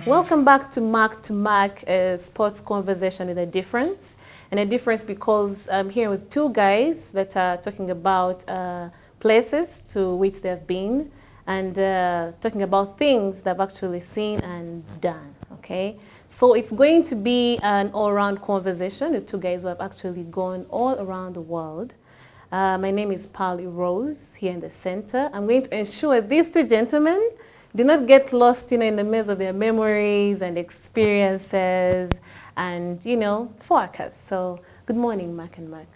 Welcome back to Mark, a sports conversation with a difference. And a difference because I'm here with two guys that are talking about places to which they've been and talking about things they've actually seen and done, okay? So it's going to be an all-around conversation with two guys who have actually gone all around the world. My name is Pali Rose, here in the center. I'm going to ensure these two gentlemen do not get lost, in the maze of their memories and experiences and, focus. So, good morning, Mark and Mark.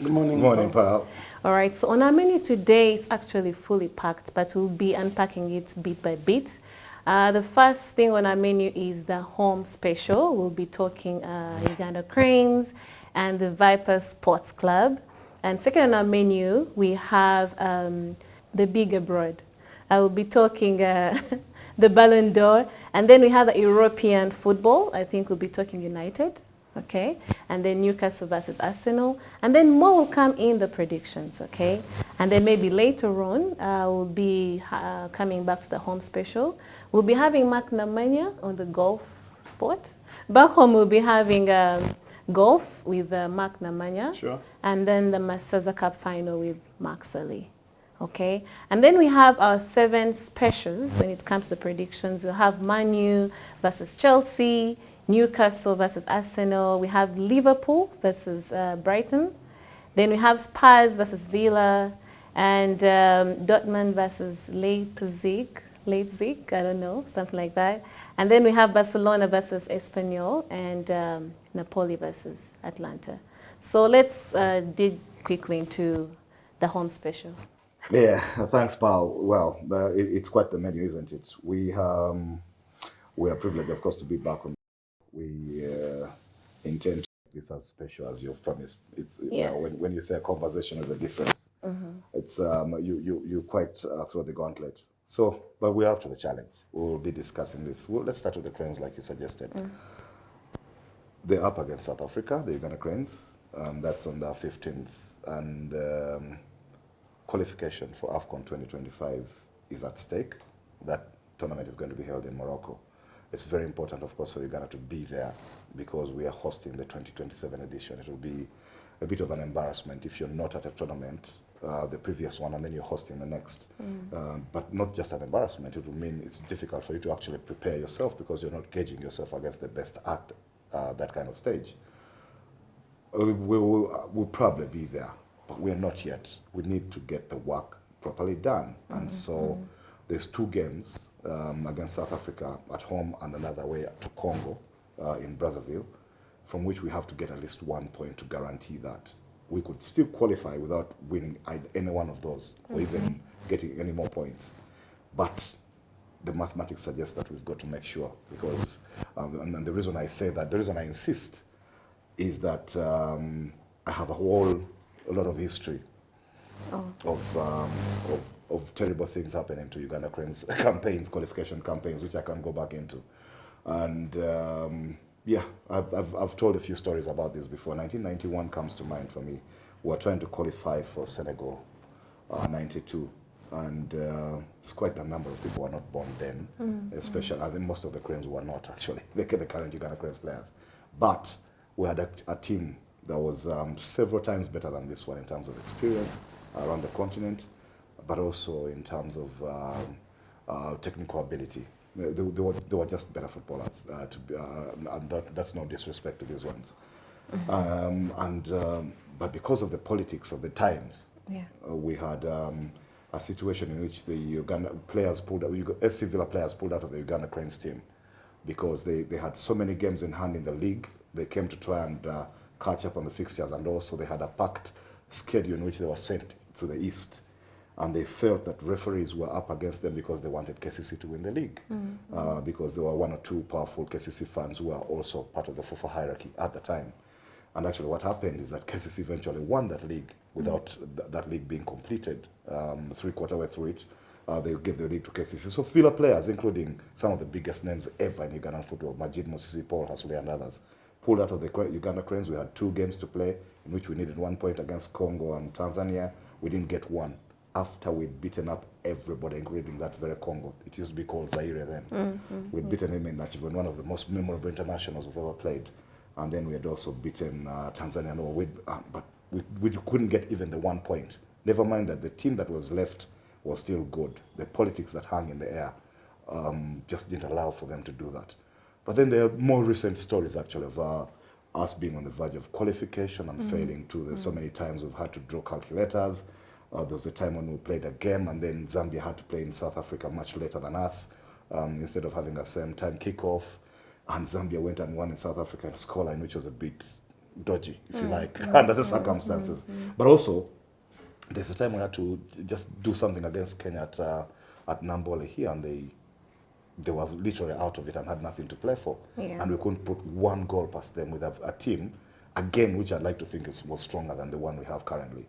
Good morning. Good morning, pal. All right, so on our menu today, it's actually fully packed, but we'll be unpacking it bit by bit. The first thing on our menu is the home special. We'll be talking Uganda Cranes and the Vipers Sports Club. And second on our menu, we have the big abroad. I will be talking the Ballon d'Or. And then we have the European football. I think we'll be talking United, okay? And then Newcastle versus Arsenal. And then more will come in the predictions, okay? And then maybe later on, we'll be coming back to the home special. We'll be having Mark Namanya on the golf sport. Back home, we'll be having golf with Mark Namanya. Sure. And then the Masaza Cup final with Mark Sully. Okay, and then we have our 7 specials when it comes to the predictions. We'll have Man U versus Chelsea, Newcastle versus Arsenal. We have Liverpool versus Brighton. Then we have Spurs versus Villa and Dortmund versus Leipzig, I don't know, something like that. And then we have Barcelona versus Espanyol and Napoli versus Atlanta. So let's dig quickly into the home special. Yeah, thanks, pal. Well, it's quite the menu, isn't it? We are privileged, of course, to be back on. We intend to make this as special as you've promised. It's Yes. when you say a conversation is a difference, it's you quite throw the gauntlet. So, but we're up to the challenge. We'll be discussing this. Let's start with the Cranes, like you suggested. They're up against South Africa, the Uganda Cranes. That's on the 15th, and qualification for AFCON 2025 is at stake. That tournament is going to be held in Morocco. It's very important, of course, for Uganda to be there because we are hosting the 2027 edition. It will be a bit of an embarrassment if you're not at a tournament, the previous one, and then you're hosting the next. But not just an embarrassment, it will mean it's difficult for you to actually prepare yourself because you're not gauging yourself against the best at that kind of stage. We'll probably be there. But we're not yet. We need to get the work properly done. And so there's 2 games against South Africa at home and another way to Congo in Brazzaville, from which we have to get at least 1 point to guarantee that. We could still qualify without winning any one of those or even getting any more points. But the mathematics suggests that we've got to make sure because, and the reason I say that, the reason I insist is that I have a lot of history of terrible things happening to Uganda Cranes campaigns, qualification campaigns, which I can go back into. And I've told a few stories about this before. 1991 comes to mind for me. We were trying to qualify for Senegal, 92. And it's quite a number of people who were not born then, especially, I think most of the Cranes were not actually, the current Uganda Cranes players. But we had a team that was several times better than this one in terms of experience around the continent, but also in terms of technical ability. They were just better footballers, and that's no disrespect to these ones. But because of the politics of the times, we had a situation in which the Uganda players SC Villa players pulled out of the Uganda Cranes team because they had so many games in hand in the league. They came to try and catch up on the fixtures, and also they had a packed schedule in which they were sent to the east, and they felt that referees were up against them because they wanted KCC to win the league, because there were 1 or 2 powerful KCC fans who were also part of the FUFA hierarchy at the time. And actually what happened is that KCC eventually won that league without that league being completed. 3/4 way through it, they gave the league to KCC. So Villa players, including some of the biggest names ever in Ugandan football, Majid Mosisi, Paul Hasule and others, pulled out of the Uganda Cranes. We had 2 games to play in which we needed 1 point against Congo and Tanzania. We didn't get one. after we'd beaten up everybody, including that very Congo. It used to be called Zaire then. We'd beaten him in Nachivan, one of the most memorable internationals we've ever played. And then we had also beaten Tanzania, but we couldn't get even the 1 point. Never mind that the team that was left was still good. The politics that hung in the air just didn't allow for them to do that. But then there are more recent stories, actually, of us being on the verge of qualification and failing too. There's so many times we've had to draw calculators. There was a time when we played a game and then Zambia had to play in South Africa much later than us, instead of having a same time kickoff. And Zambia went and won in South Africa in scoreline, which was a bit dodgy, if you like, under the circumstances. But also, there's a time we had to just do something against Kenya at Nambole here, and they were literally out of it and had nothing to play for. And we couldn't put one goal past them with a team, again, which I'd like to think is more stronger than the one we have currently.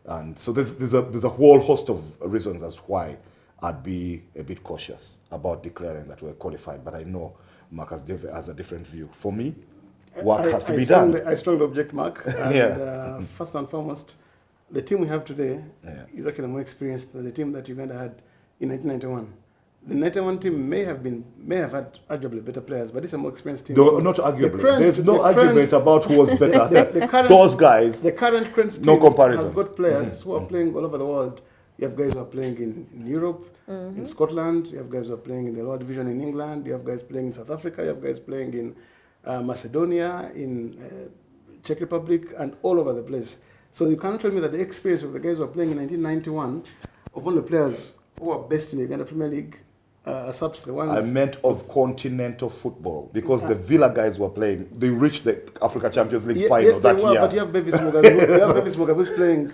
And so there's a whole host of reasons as to why I'd be a bit cautious about declaring that we're qualified. But I know Mark has a different view. For me, work has to be done. I strongly object, Mark. And first and foremost, the team we have today is actually more experienced than the team that Uganda had in 1991. The 91 team may have had arguably better players, but it's a more experienced team. Not arguably. There's no argument about who was better. Those guys. The current Cranes team no comparison. has got players who are playing all over the world. You have guys who are playing in Europe, in Scotland. You have guys who are playing in the lower division in England. You have guys playing in South Africa. You have guys playing in Macedonia, in Czech Republic, and all over the place. So you can't tell me that the experience of the guys who are playing in 1991, of all the players who are best in the Uganda Premier League, the ones I meant of continental football, because the Villa guys were playing. They reached the Africa Champions League final that year. But you have Bevis Mugabe who's playing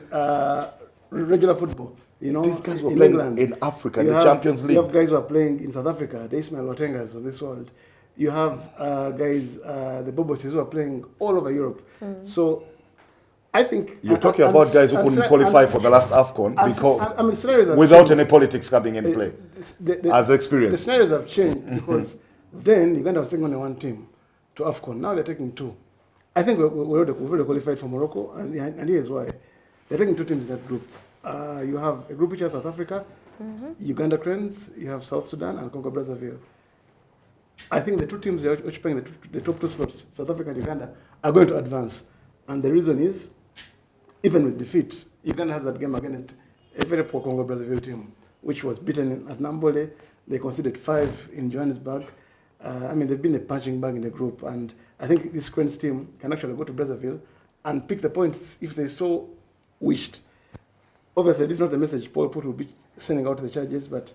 regular football. You know, these guys were in playing England, in Africa, in the Champions League. You have guys who are playing in South Africa, the Ismail Watengas of this world. You have guys, the Boboses, who are playing all over Europe. So I think you're talking about guys who couldn't qualify for the last AFCON because without any politics coming in play as experience. The scenarios have changed because then Uganda was taking only one team to AFCON. Now they're taking two. I think we've already qualified for Morocco, and here's why. They're taking two teams in that group. You have a group which has South Africa, Uganda Cranes, you have South Sudan, and Congo Brazzaville. I think the two teams that are occupying the top two spots, South Africa and Uganda, are going to advance. And the reason is, even with defeat, Uganda has that game against a very poor Congo Brazzaville team, which was beaten at Nambole. They conceded 5 in Johannesburg. They've been a punching bag in the group, and I think this Cranes team can actually go to Brazzaville and pick the points if they so wished. Obviously, this is not the message Paul Put will be sending out to the charges, but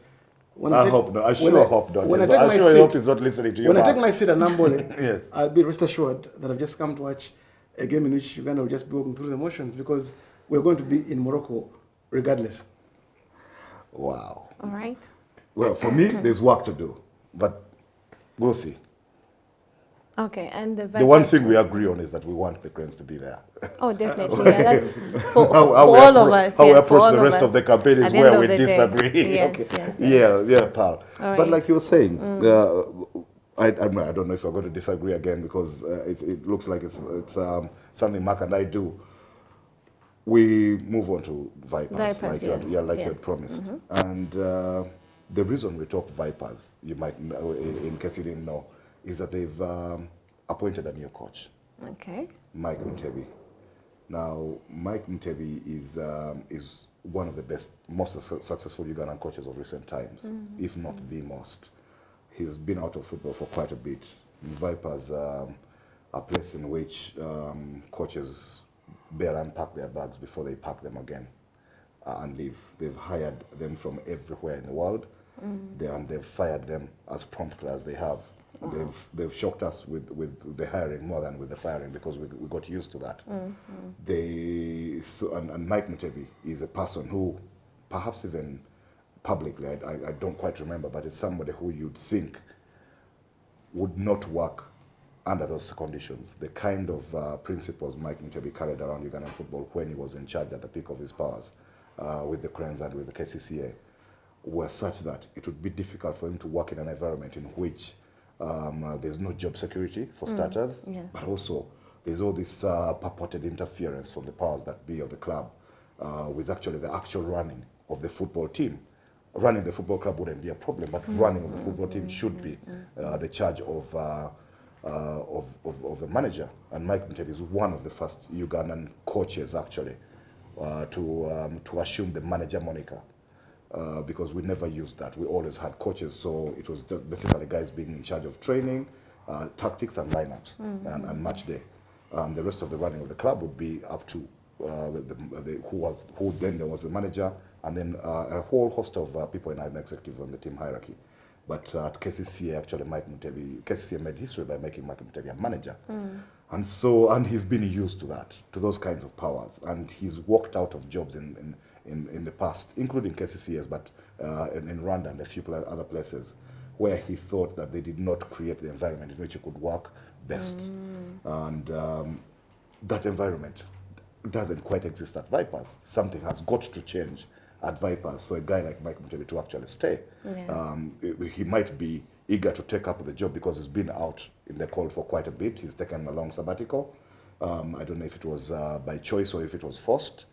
I hope not. I hope not. I hope he's not listening to you. When I take my seat at Nambole, yes, I'll be rest assured that I've just come to watch a game in which Uganda will just be walking through the motions, because we're going to be in Morocco regardless. Wow. All right. Well, for me, there's work to do, but we'll see. Okay, and the one thing we agree on is that we want the Cranes to be there. Oh, definitely. Yeah, that's for all of us. How we approach the rest of the campaign is where we disagree. Yes. Yeah, pal. Right. But like you were saying, I don't know if we're going to disagree again, because it looks like it's something Mark and I do. We move on to Vipers, like you had promised. And the reason we talk Vipers, you might know, in case you didn't know, is that they've appointed a new coach. Okay. Mike Ntebi. Now, Mike Ntebi is one of the best, most successful Ugandan coaches of recent times, if not the most. He's been out of football for quite a bit. Vipers are a place in which coaches better unpack their bags before they pack them again and leave. They've hired them from everywhere in the world, and they've fired them as promptly as they have. Wow. They've shocked us with the hiring more than with the firing, because we got used to that. And Mike Ntebi is a person who, perhaps even publicly, I don't quite remember, but it's somebody who you'd think would not work under those conditions. The kind of principles Mike Ntebi carried around Ugandan football when he was in charge at the peak of his powers with the Cranes and with the KCCA were such that it would be difficult for him to work in an environment in which there's no job security, for starters, but also there's all this purported interference from the powers that be of the club with actually the actual running of the football team. Running the football club wouldn't be a problem, but running of the football team should be the charge of the manager. And Mike Mtebi is one of the first Ugandan coaches actually to assume the manager moniker. Because we never used that. We always had coaches, so it was just basically guys being in charge of training, tactics and lineups and match day. The rest of the running of the club would be up to who then there was the manager, and then a whole host of people in an executive on the team hierarchy. But at KCCA, actually, KCCA made history by making Mike Mtebi a manager. And he's been used to that, to those kinds of powers. And he's walked out of jobs in the past, including KCCS, but in Rwanda and a few other places, where he thought that they did not create the environment in which he could work best. And that environment doesn't quite exist at Vipers. Something has got to change at Vipers for a guy like Mike Mtebi to actually stay. He might be eager to take up the job because he's been out in the cold for quite a bit. He's taken a long sabbatical. I don't know if it was by choice or if it was forced.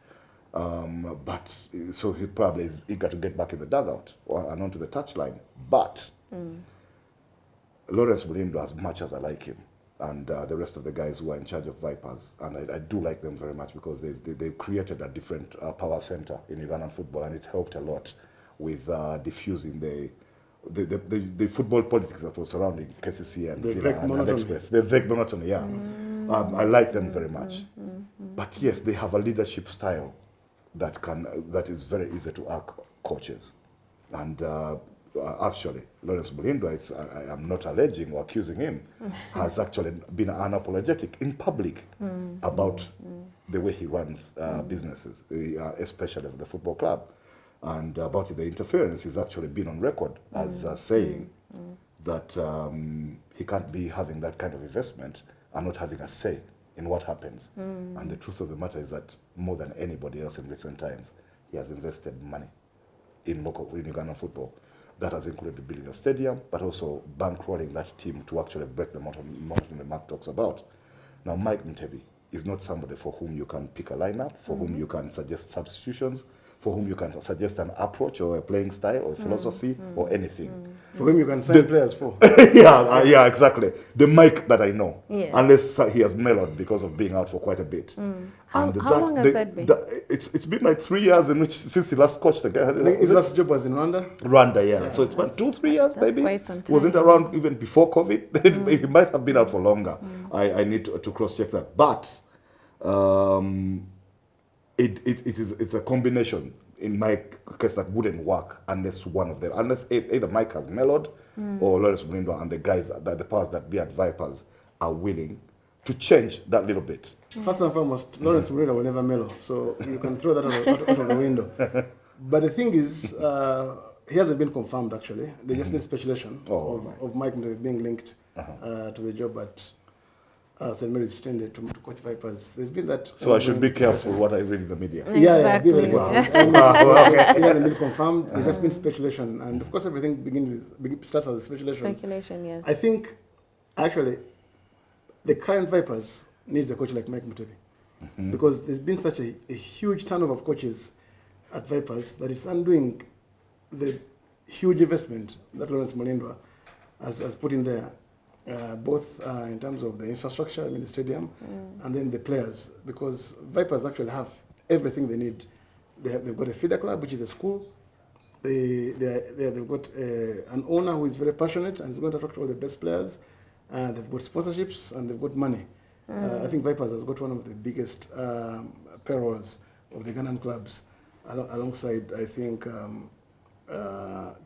But so he probably is eager to get back in the dugout and onto the touchline. But Lawrence Mulindo, as much as I like him, and the rest of the guys who are in charge of Vipers, and I do like them very much because they've created a different power center in Ugandan football, and it helped a lot with diffusing the football politics that was surrounding KCC and Express. The vague monotony, yeah. I like them very much. But yes, they have a leadership style that is very easy to arc coaches. And actually, Lawrence Mulindo, I am not alleging or accusing him, has actually been unapologetic in public about the way he runs businesses, especially the football club. And about the interference, he's actually been on record as saying that he can't be having that kind of investment and not having a say in what happens. And the truth of the matter is that more than anybody else in recent times, he has invested money in Ugandan football. That has included building a stadium, but also bankrolling that team to actually break the monotony Mark talks about. Now, Mike Mtebi is not somebody for whom you can pick a lineup, for whom you can suggest substitutions, for whom you can suggest an approach or a playing style or philosophy or anything. For whom you can sign players for. yeah, exactly. The Mike that I know, Yes. unless he has mellowed because of being out for quite a bit. How long has that been? It's been like 3 years since he last coached the guy. His last job was in Rwanda? Rwanda, yeah. So it's been 2-3 years, That's maybe. quite some time. Wasn't around even before COVID. He might have been out for longer. I need to cross-check that. But it's a combination in my case that wouldn't work unless one of them, unless either Mike has mellowed or Lawrence Mulindo and the guys, the powers that be at Vipers are willing to change that little bit. First and foremost, Lawrence Mulindo will never mellow, so you can throw that out of the window. But the thing is, he hasn't been confirmed actually. There's just been speculation of Mike being linked to the job at St. Mary's Extended to coach Vipers. There's been that. So I should be careful what I read in the media. Exactly. Be very careful. It hasn't been confirmed. There's just been speculation, and of course everything starts as a speculation. Speculation, yes. I think actually the current Vipers needs a coach like Mike Mtebi because there's been such a huge turnover of coaches at Vipers that it's undoing the huge investment that Lawrence Mulindo has put in there. Both in terms of the infrastructure, I mean the stadium, and then the players, because Vipers actually have everything they need. They've got a feeder club, which is a school. They've got an owner who is very passionate and is going to attract all the best players. They've got sponsorships and they've got money. I think Vipers has got one of the biggest payrolls of the Ugandan clubs, alongside I think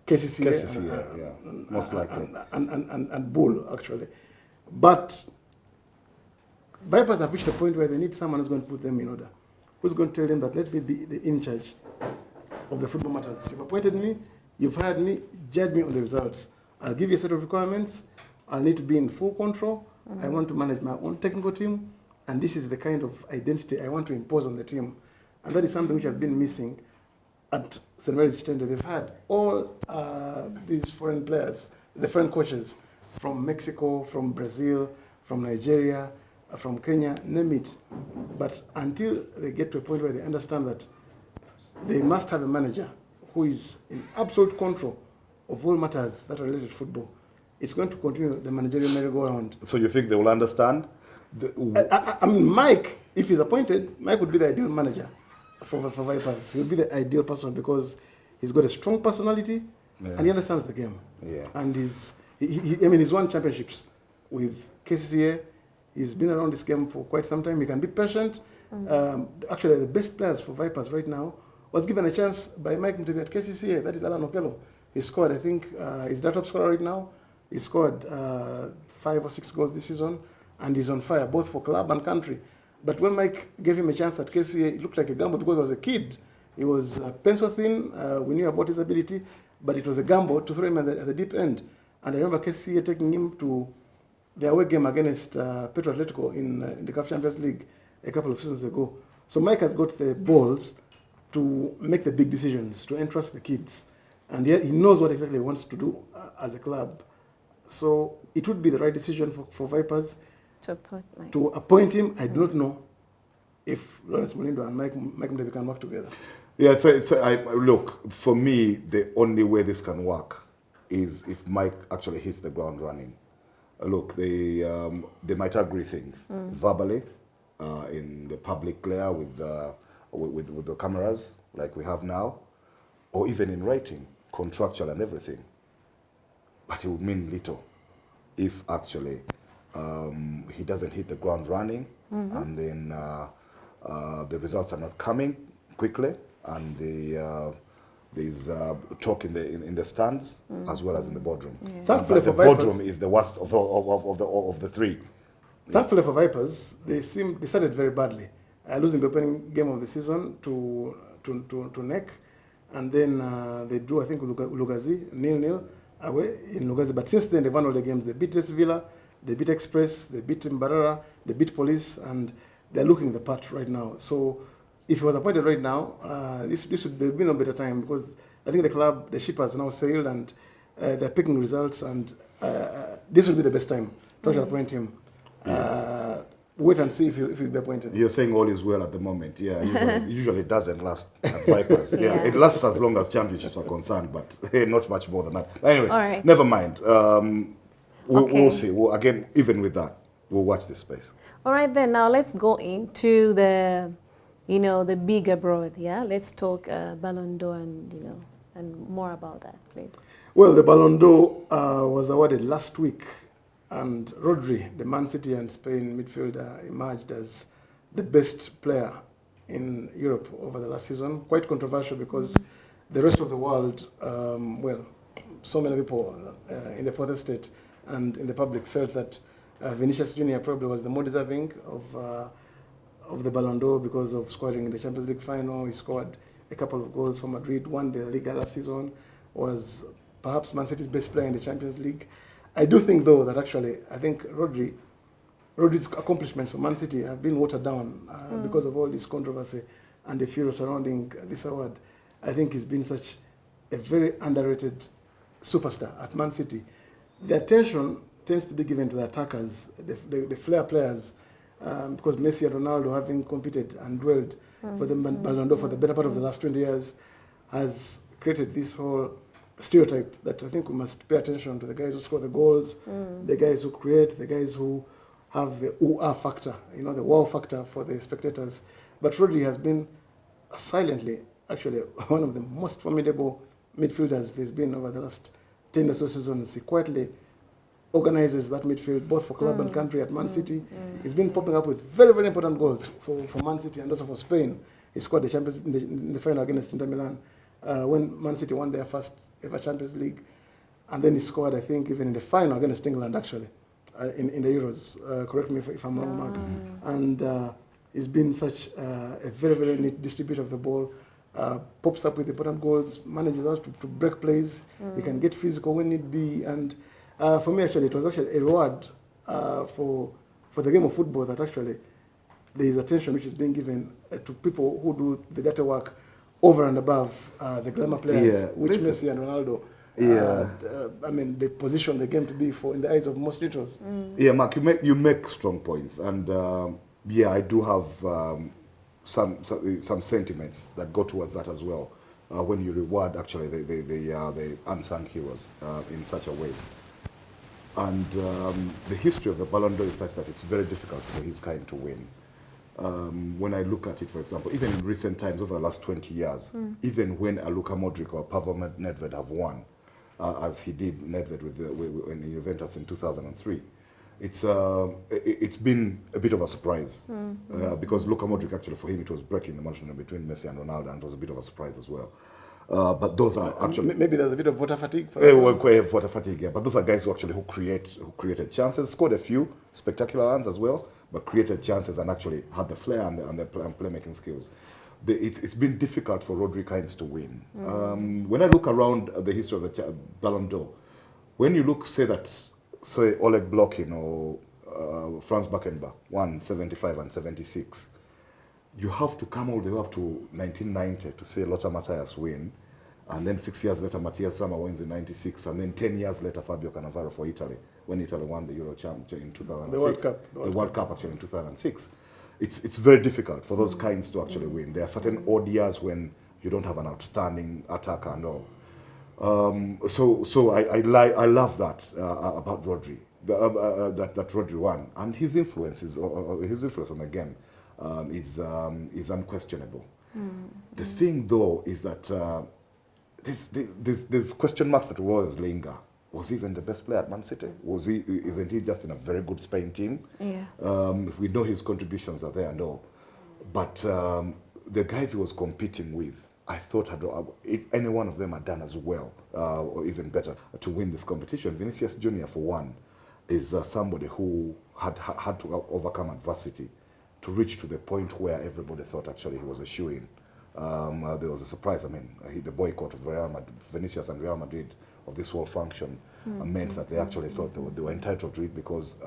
KCC, most likely, and Bull actually, but Vipers have reached a point where they need someone who's going to put them in order, who's going to tell them that let me be the in charge of the football matters. You've appointed me, you've hired me, judge me on the results. I'll give you a set of requirements. I'll need to be in full control. I want to manage my own technical team, and this is the kind of identity I want to impose on the team, and that is something which has been missing at St. Mary's Extended. They've had all these foreign players, the foreign coaches from Mexico, from Brazil, from Nigeria, from Kenya, name it. But until they get to a point where they understand that they must have a manager who is in absolute control of all matters that are related to football. It's going to continue the managerial merry-go-round. So you think they will understand? I mean, Mike, if he's appointed, Mike would be the ideal manager for Vipers. He would be the ideal person because he's got a strong personality and he understands the game. Yeah. And he's won championships with KCCA. He's been around this game for quite some time. He can be patient. Actually, the best players for Vipers right now was given a chance by Mike to be at KCCA. That is Alan Okello. He scored, I think, he's the top scorer right now. He scored 5 or 6 goals this season, and he's on fire, both for club and country. But when Mike gave him a chance at KCA, it looked like a gamble because he was a kid. He was pencil thin. We knew about his ability, but it was a gamble to throw him at the deep end. And I remember KCA taking him to the away game against Petro Atletico in the CAF Champions League a couple of seasons ago. So Mike has got the balls to make the big decisions, to entrust the kids. And he knows what exactly he wants to do as a club. So it would be the right decision for Vipers to appoint him. I do not know if Lawrence Molindo and Mike Mdebi can work together. Yeah, look, for me, the only way this can work is if Mike actually hits the ground running. Look, they might agree things verbally in the public glare with the cameras like we have now, or even in writing, contractual and everything. But it would mean little if actually he doesn't hit the ground running, and then the results are not coming quickly, and there's talk in the stands as well as in the boardroom. Yeah. Thankfully the boardroom is the worst of the three. Thankfully for Vipers, they started very badly, losing the opening game of the season to NEC, and then they drew, I think, with Lugazi 0-0 away in Lugazi. But since then, they've won all the games. They beat S Villa, they beat Express, they beat Mbarara, they beat Police, and they're looking the part right now. So if he was appointed right now, this would be no better time, because I think the club, the ship has now sailed, and they're picking results, and this would be the best time to actually appoint him. Wait and see if he'll be appointed. You're saying all is well at the moment. Yeah, usually it doesn't last at Vipers. Yeah, it lasts as long as championships are concerned, but not much more than that. Anyway, never mind. We'll see. Again, even with that, we'll watch this space. All right, then now let's go into the big abroad. Yeah, let's talk Ballon d'Or and more about that, please. Well, the Ballon d'Or was awarded last week. And Rodri, the Man City and Spain midfielder, emerged as the best player in Europe over the last season. Quite controversial because the rest of the world, so many people in the fourth estate and in the public felt that Vinicius Junior probably was the more deserving of the Ballon d'Or because of scoring in the Champions League final. He scored a couple of goals for Madrid, won the Liga last season, was perhaps Man City's best player in the Champions League. I do think, though, that actually, I think Rodri's accomplishments for Man City have been watered down because of all this controversy and the furor surrounding this award. I think he's been such a very underrated superstar at Man City. The attention tends to be given to the attackers, the flair players, because Messi and Ronaldo, having competed and dwelled for the Ballon d'Or for the better part of the last 20 years, has created this whole stereotype that I think we must pay attention to the guys who score the goals, the guys who create, the guys who have the ooh-ah factor, the wow factor for the spectators. But Rodri has been silently, actually, one of the most formidable midfielders there's been over the last 10 or so seasons. He quietly organizes that midfield, both for club and country at Man City. He's been popping up with very, very important goals for Man City and also for Spain. He scored the Champions in the final against Inter Milan when Man City won their first ever Champions League, and then he scored, I think, even in the final against England, actually, in the Euros. Correct me if I'm wrong, Mark. And he's been such a very, very neat distributor of the ball, pops up with important goals, manages us to break plays. He can get physical when need be, and for me, actually, it was actually a reward for the game of football that actually there is attention which is being given to people who do the dirty work over and above the glamour players, which Messi and Ronaldo, they position the game to be for in the eyes of most neutrals. Yeah, Mark, you make strong points, and I do have some sentiments that go towards that as well. When you reward actually the unsung heroes in such a way. And the history of the Ballon d'Or is such that it's very difficult for his kind to win. When I look at it, for example, even in recent times, over the last 20 years, even when a Luka Modric or Pavel Nedved have won, as he did Nedved in Juventus in 2003, it's been a bit of a surprise because Luka Modric, actually for him, it was breaking the margin between Messi and Ronaldo, and it was a bit of a surprise as well. But those are actually maybe there's a bit of voter fatigue. Voter fatigue, yeah. But those are guys who created chances, scored a few spectacular runs as well, but created chances and actually had the flair and the playmaking skills. It's been difficult for Rodri kinds to win. When I look around the history of the Ballon d'Or, when you look, say Oleg Blokhin or Franz Beckenbauer won 75 and 76, you have to come all the way up to 1990 to see Lothar Matthäus win, and then 6 years later Matthias Sammer wins in 96, and then 10 years later Fabio Cannavaro for Italy, when Italy won the Euro Championship in 2006. The World Cup actually in 2006. It's very difficult for those kinds to actually win. There are certain odd years when you don't have an outstanding attacker and all. So I love that about Rodri, that Rodri won, and his influence on the game is unquestionable. The thing though is that there's question marks that will always linger. Was he even the best player at Man City? Isn't he just in a very good Spain team? Yeah. We know his contributions are there and all, but the guys he was competing with, I thought any one of them had done as well, or even better, to win this competition. Vinicius Junior, for one, is somebody who had to overcome adversity to reach to the point where everybody thought actually he was a shoo-in. There was a surprise. I mean, the boycott of Vinicius and Real Madrid of this whole function meant that they actually thought they were entitled to it because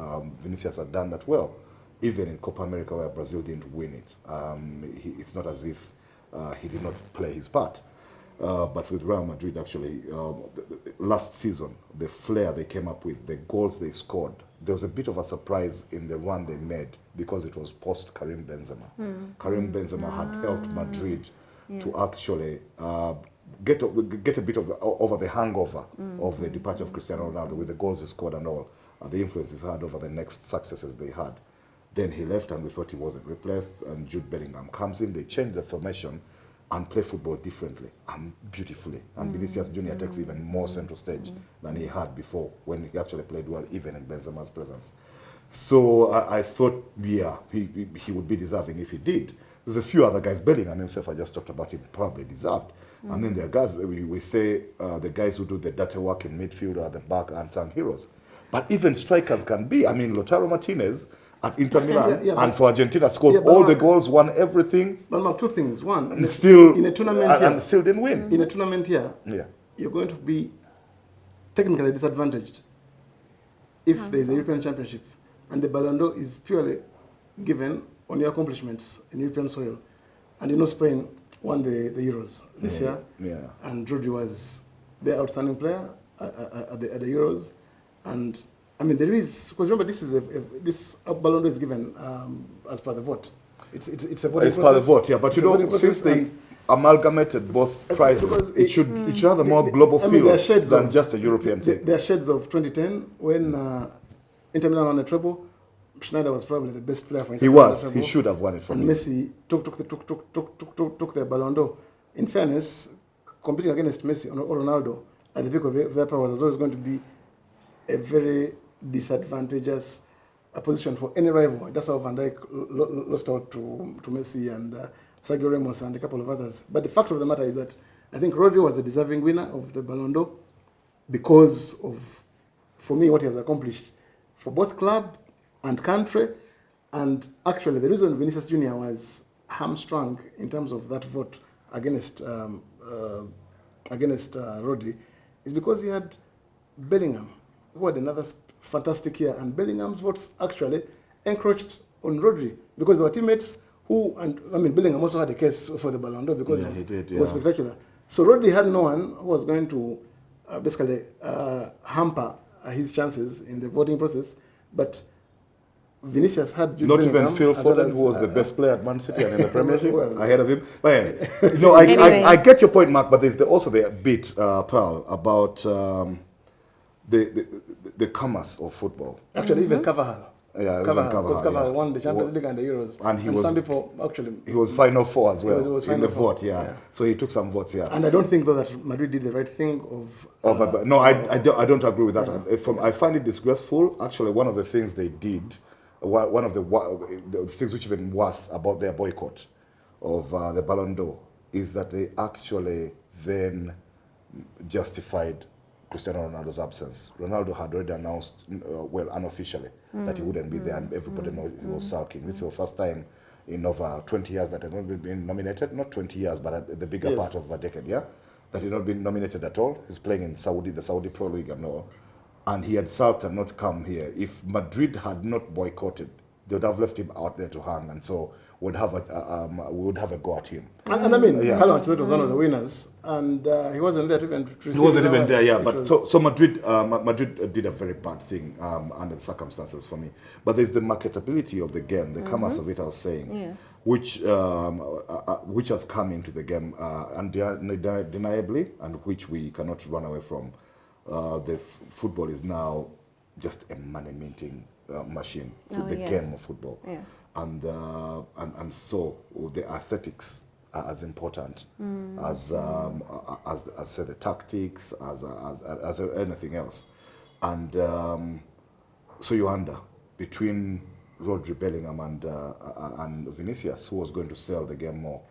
Vinicius had done that well. Even in Copa America, where Brazil didn't win it, it's not as if he did not play his part. But with Real Madrid, actually, last season, the flair they came up with, the goals they scored, there was a bit of a surprise in the run they made because it was post Karim Benzema. Karim Benzema had helped Madrid to actually get a bit of over the hangover of the departure of Cristiano Ronaldo with the goals he scored and all, the influence he's had over the next successes they had. Then he left and we thought he wasn't replaced, and Jude Bellingham comes in, they change the formation and play football differently and beautifully. And Vinicius Junior takes even more central stage than he had before when he actually played well, even in Benzema's presence. So I thought, yeah, he would be deserving if he did. There's a few other guys, Bellingham himself, I just talked about him, probably deserved. And then there are guys, we say the guys who do the dirty work in midfield or at the back aren't some heroes. But even strikers can be. I mean, Lautaro Martinez at Inter Milan and for Argentina scored all the goals, won everything. But Mark, two things. One, and still in a tournament year, and still didn't win. In a tournament year, you're going to be technically disadvantaged if there's a European Championship, and the Ballon d'Or is purely given on your accomplishments in European soil. And you know, Spain won the Euros this year, and Rodri was the outstanding player at the Euros, and I mean, there is, because remember, this Ballon d'Or is given as per the vote. It's a voting process. It's per the vote, yeah. But you know, since they amalgamated both prizes, it should have a more global feel than just a European thing. There are shades of 2010 when Inter Milan won the treble. Schneider was probably the best player for Inter Milan. He was. He should have won it for me. And Messi took the Ballon d'Or. In fairness, competing against Messi or Ronaldo at the peak of their powers is always going to be a very disadvantageous position for any rival. That's how Van Dijk lost out to Messi and Sergio Ramos and a couple of others. But the fact of the matter is that I think Rodri was the deserving winner of the Ballon d'Or because of, for me, what he has accomplished for both club and country. And actually, the reason Vinicius Junior was hamstrung in terms of that vote against Rodri is because he had Bellingham, who had another fantastic year, and Bellingham's votes actually encroached on Rodri because there were teammates who, and I mean, Bellingham also had a case for the Ballon d'Or because it was spectacular. So Rodri had no one who was going to basically hamper his chances in the voting process. But Vinicius had Jude Not even Bellingham, Phil as well Foden, as, who was the best player at Man City and in the Premiership, well, ahead of him. But anyway, no, I get your point, Mark. But there's also the bit, Pearl, about the commerce of football. Actually, even Carvajal. Yeah, Because Carvajal yeah. won the Champions League and the Euros. And some people actually... He was Final Four as well, He was in the Final Four, vote, yeah. So he took some votes, yeah. And I don't think, though, that Madrid did the right thing No, I don't agree with that. I find it disgraceful. Actually, one of the things they did, one of the things which even worse about their boycott of the Ballon d'Or is that they actually then justified Cristiano Ronaldo's absence. Ronaldo had already announced, well, unofficially, that he wouldn't be there, and everybody knows he was sulking. This is the first time in over 20 years that he had not been nominated. Not 20 years, but the bigger part of a decade, yeah? That he had not been nominated at all. He's playing in the Saudi Pro League and all. And he had sulked and not come here. If Madrid had not boycotted, they would have left him out there to hang, and so we would have a go at him. And I mean, Carlo Ancelotti was one of the winners, and he wasn't there to even... He wasn't even there, yeah. But so Madrid did a very bad thing under the circumstances for me. But there's the marketability of the game, the commerce of it, I was saying, which has come into the game undeniably, and which we cannot run away from. Football is now just a money-minting machine, the game of football, and so the aesthetics are as important as say the tactics, as anything else, and so you wonder between Rodri, Bellingham, and Vinicius, who was going to sell the game more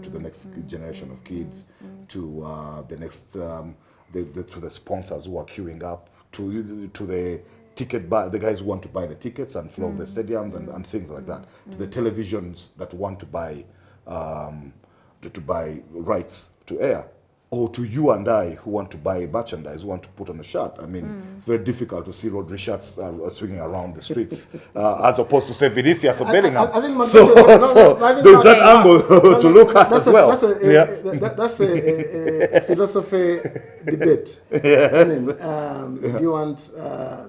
to the next generation of kids, to the next to the sponsors who are queuing up, to the the guys who want to buy the tickets and flood the stadiums and things like that, to the televisions that want to buy rights to air, or to you and I who want to buy merchandise, who want to put on a shirt. I mean, it's very difficult to see Rodri shirts swinging around the streets as opposed to, say, Vinicius or Bellingham. I think so there's that angle to look at as well. That's a philosophy debate. Yes. I mean, do you want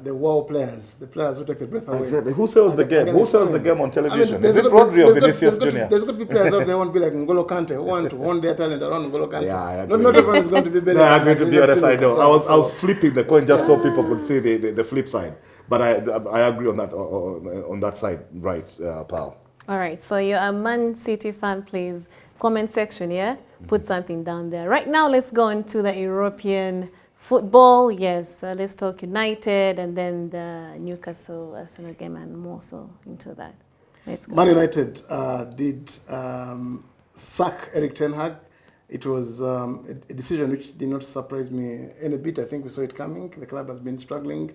the wow players, the players who take the breath away? Exactly. Who sells the game? Who sells the game on television? I mean, is it Rodri or Vinicius Jr.? There's going to be players out there who want to be like N'Golo Kante, who want to hone their talent around N'Golo Kante. Yeah, I agree. Not everyone is going to be better. No, I'm going to be honest, I know. I was flipping the coin just so people could see the flip side. But I agree on that side, right, pal. All right, so you're a Man City fan, please. Comment section, yeah? Put something down there. Right now, let's go into the European football. Yes, let's talk United and then the Newcastle Arsenal game and more so into that. Let's go. Man United did sack Erik ten Hag. It was a decision which did not surprise me any bit. I think we saw it coming. The club has been struggling,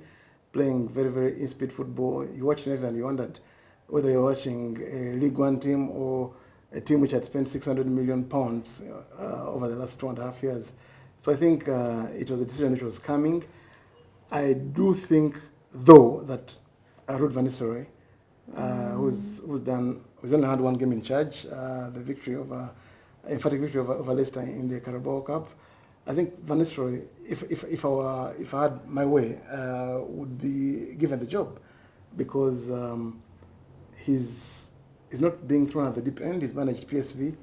playing very, very in-speed football. You watch United and you wondered whether you're watching a League One team or a team which had spent £600 million over the last 2.5 years. So I think it was a decision which was coming. I do think, though, that Ruud van Nistelrooy, who's only had one game in charge, the victory over, emphatic victory over Leicester in the Carabao Cup. I think Van Nistelrooy, if I had my way, would be given the job, because he's not being thrown at the deep end. He's managed PSV,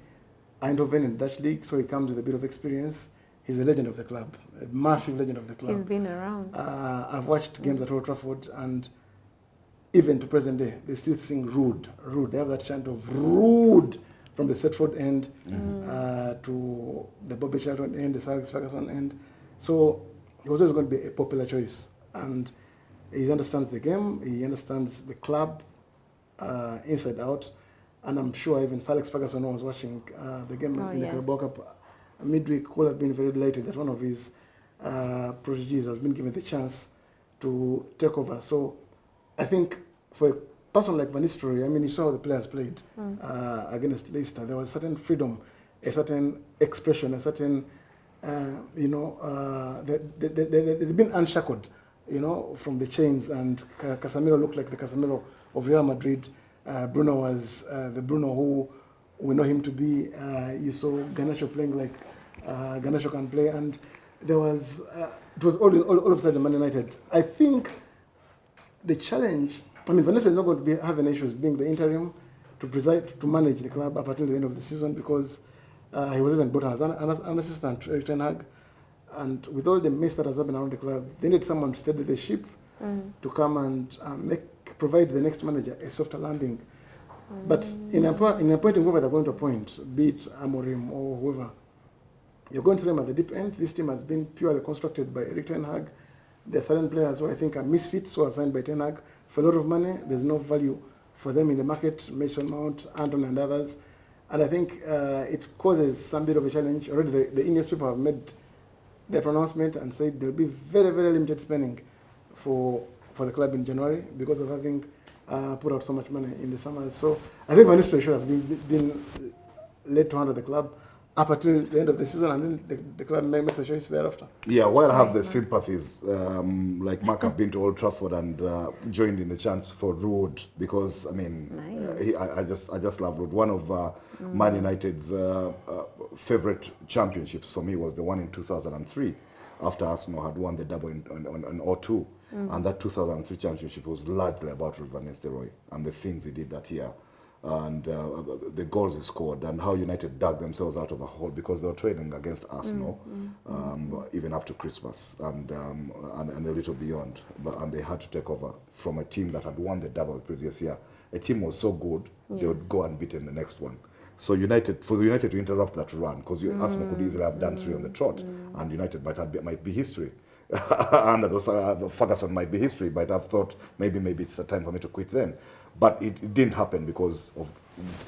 Eindhoven in the Dutch league, so he comes with a bit of experience. He's a legend of the club, a massive legend of the club. He's been around. I've watched games at Old Trafford, and even to present day, they still sing Ruud. They have that chant of Ruud from the Setford end to the Bobby Charlton end, the Alex Ferguson end. So he was always going to be a popular choice. And he understands the game, he understands the club inside out. And I'm sure even Alex Ferguson, who was watching the game in the Carabao Cup midweek, would have been very delighted that one of his proteges has been given the chance to take over. So I think for a person like Van Nistelrooy, I mean, you saw how the players played against Leicester. There was a certain freedom, a certain expression, a certain, they've been unshackled, from the chains. And Casemiro looked like the Casemiro of Real Madrid. Bruno was the Bruno who we know him to be. You saw Garnacho playing like Garnacho can play. And there was, it was all of a sudden Man United. I think the challenge I mean, Van Nistelrooy is not going to have any issues being the interim to manage the club up until the end of the season, because he was even brought as an assistant to Erik ten Hag. And with all the mess that has happened around the club, they need someone to steady the ship to come and provide the next manager a softer landing. But in appointing whoever they're going to appoint, be it Amorim or whoever, you're going to them at the deep end. This team has been purely constructed by Erik ten Hag. There are certain players who I think are misfits who are signed by ten Hag for a lot of money. There's no value for them in the market, Mason Mount, Anton and others. And I think it causes some bit of a challenge. Already the Ineos people have made their pronouncement and said there'll be very, very limited spending for the club in January because of having put out so much money in the summer. So I think Van Nistelrooy should have been led to handle the club up until the end of the season, and then the club makes a choice thereafter. Yeah, while I have the sympathies, like Mark, I've been to Old Trafford and joined in the chance for Ruud, because I mean, I just love Ruud. One of Man United's favorite championships for me was the one in 2003, after Arsenal had won the double on 0-2. And that 2003 championship was largely about Ruud van Nistelrooy and the things he did that year. And the goals he scored, and how United dug themselves out of a hole because they were trailing against Arsenal, even up to Christmas and a little beyond. And they had to take over from a team that had won the double the previous year. A team was so good, they would go unbeaten the next one. So for United to interrupt that run, because Arsenal could easily have done 3 on the trot, and United might be history. Under those Ferguson might be history, might have thought maybe it's a time for me to quit then. But it didn't happen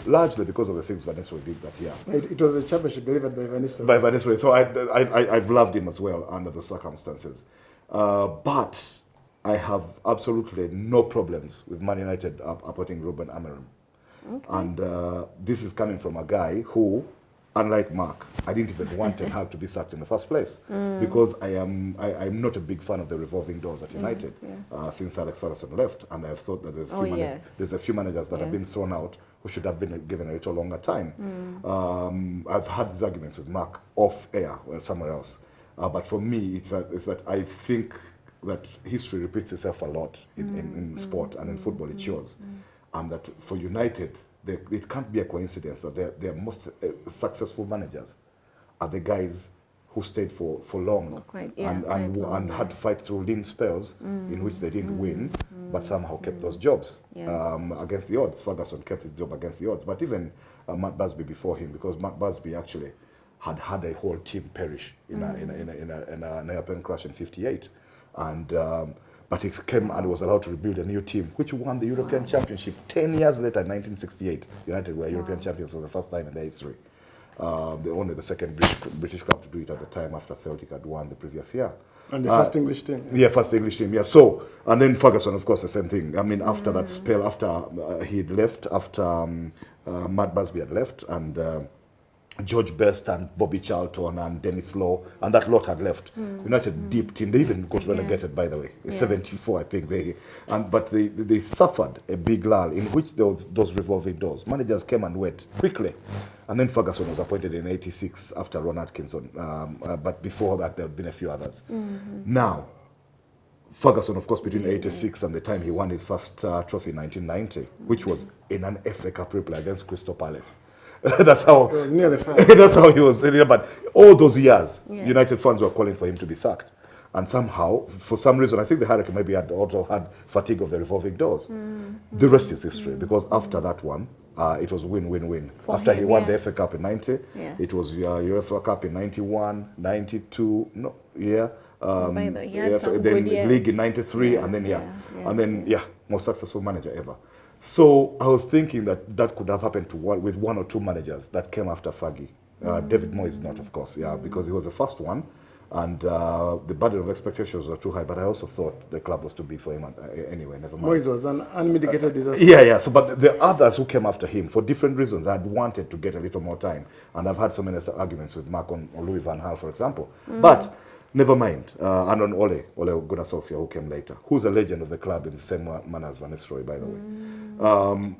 largely because of the things Van Nistelrooy did that year. It was a championship delivered by Van Nistelrooy. By Van Nistelrooy. So I've loved him as well under the circumstances. But I have absolutely no problems with Man United appointing Ruben Amorim. Okay. And this is coming from a guy who, unlike Mark, I didn't even want Ten Hag to be sacked in the first place, because I'm not a big fan of the revolving doors at United since Alex Ferguson left, and I've thought that there's a few managers that have been thrown out who should have been given a little longer time. I've had these arguments with Mark off air or somewhere else, but for me it's that I think that history repeats itself a lot in sport, and in football it shows, and that for United, it can't be a coincidence that their most successful managers are the guys who stayed for long and had to fight through lean spells in which they didn't win, but somehow kept those jobs against the odds. Ferguson kept his job against the odds, but even Matt Busby before him, because Matt Busby actually had a whole team perish in an airplane crash in '58, and but he came and was allowed to rebuild a new team, which won the European Championship 10 years later in 1968. United were European champions for the first time in their history. Only the second British club to do it at the time, after Celtic had won the previous year. And the first English team. Yeah, first English team, yeah. So, and then Ferguson, of course, the same thing. I mean, after that spell, after he'd left, after Matt Busby had left, and George Best and Bobby Charlton and Dennis Law, and that lot had left. United dipped in. They even got relegated, by the way, in '74, I think. But they suffered a big lull in which those revolving doors. Managers came and went quickly, and then Ferguson was appointed in '86 after Ron Atkinson. But before that, there had been a few others. Now, Ferguson, of course, between '86 and the time he won his first trophy in 1990, which was in an FA Cup replay against Crystal Palace. That's how it was near the that's how he was. But all those years, United fans were calling for him to be sacked, and somehow, for some reason, I think the hurricane maybe had also had fatigue of the revolving doors. The rest is history, because after that one, it was win-win-win. After he won the FA Cup in '90, it was UEFA Cup in '91, '92. Then league in '93, and then most successful manager ever. So I was thinking that could have happened with one or two managers that came after Fergie. David Moyes not, of course, because he was the first one, and the burden of expectations were too high. But I also thought the club was too big for him anyway. Never mind. Moyes was an unmitigated disaster. So but the others who came after him for different reasons, I had wanted to get a little more time, and I've had so many arguments with Mark on Louis van Gaal, for example. But never mind. And on Ole Gunnar Solskjaer, who came later, who's a legend of the club in the same manner as Van Nistelrooy, by the way.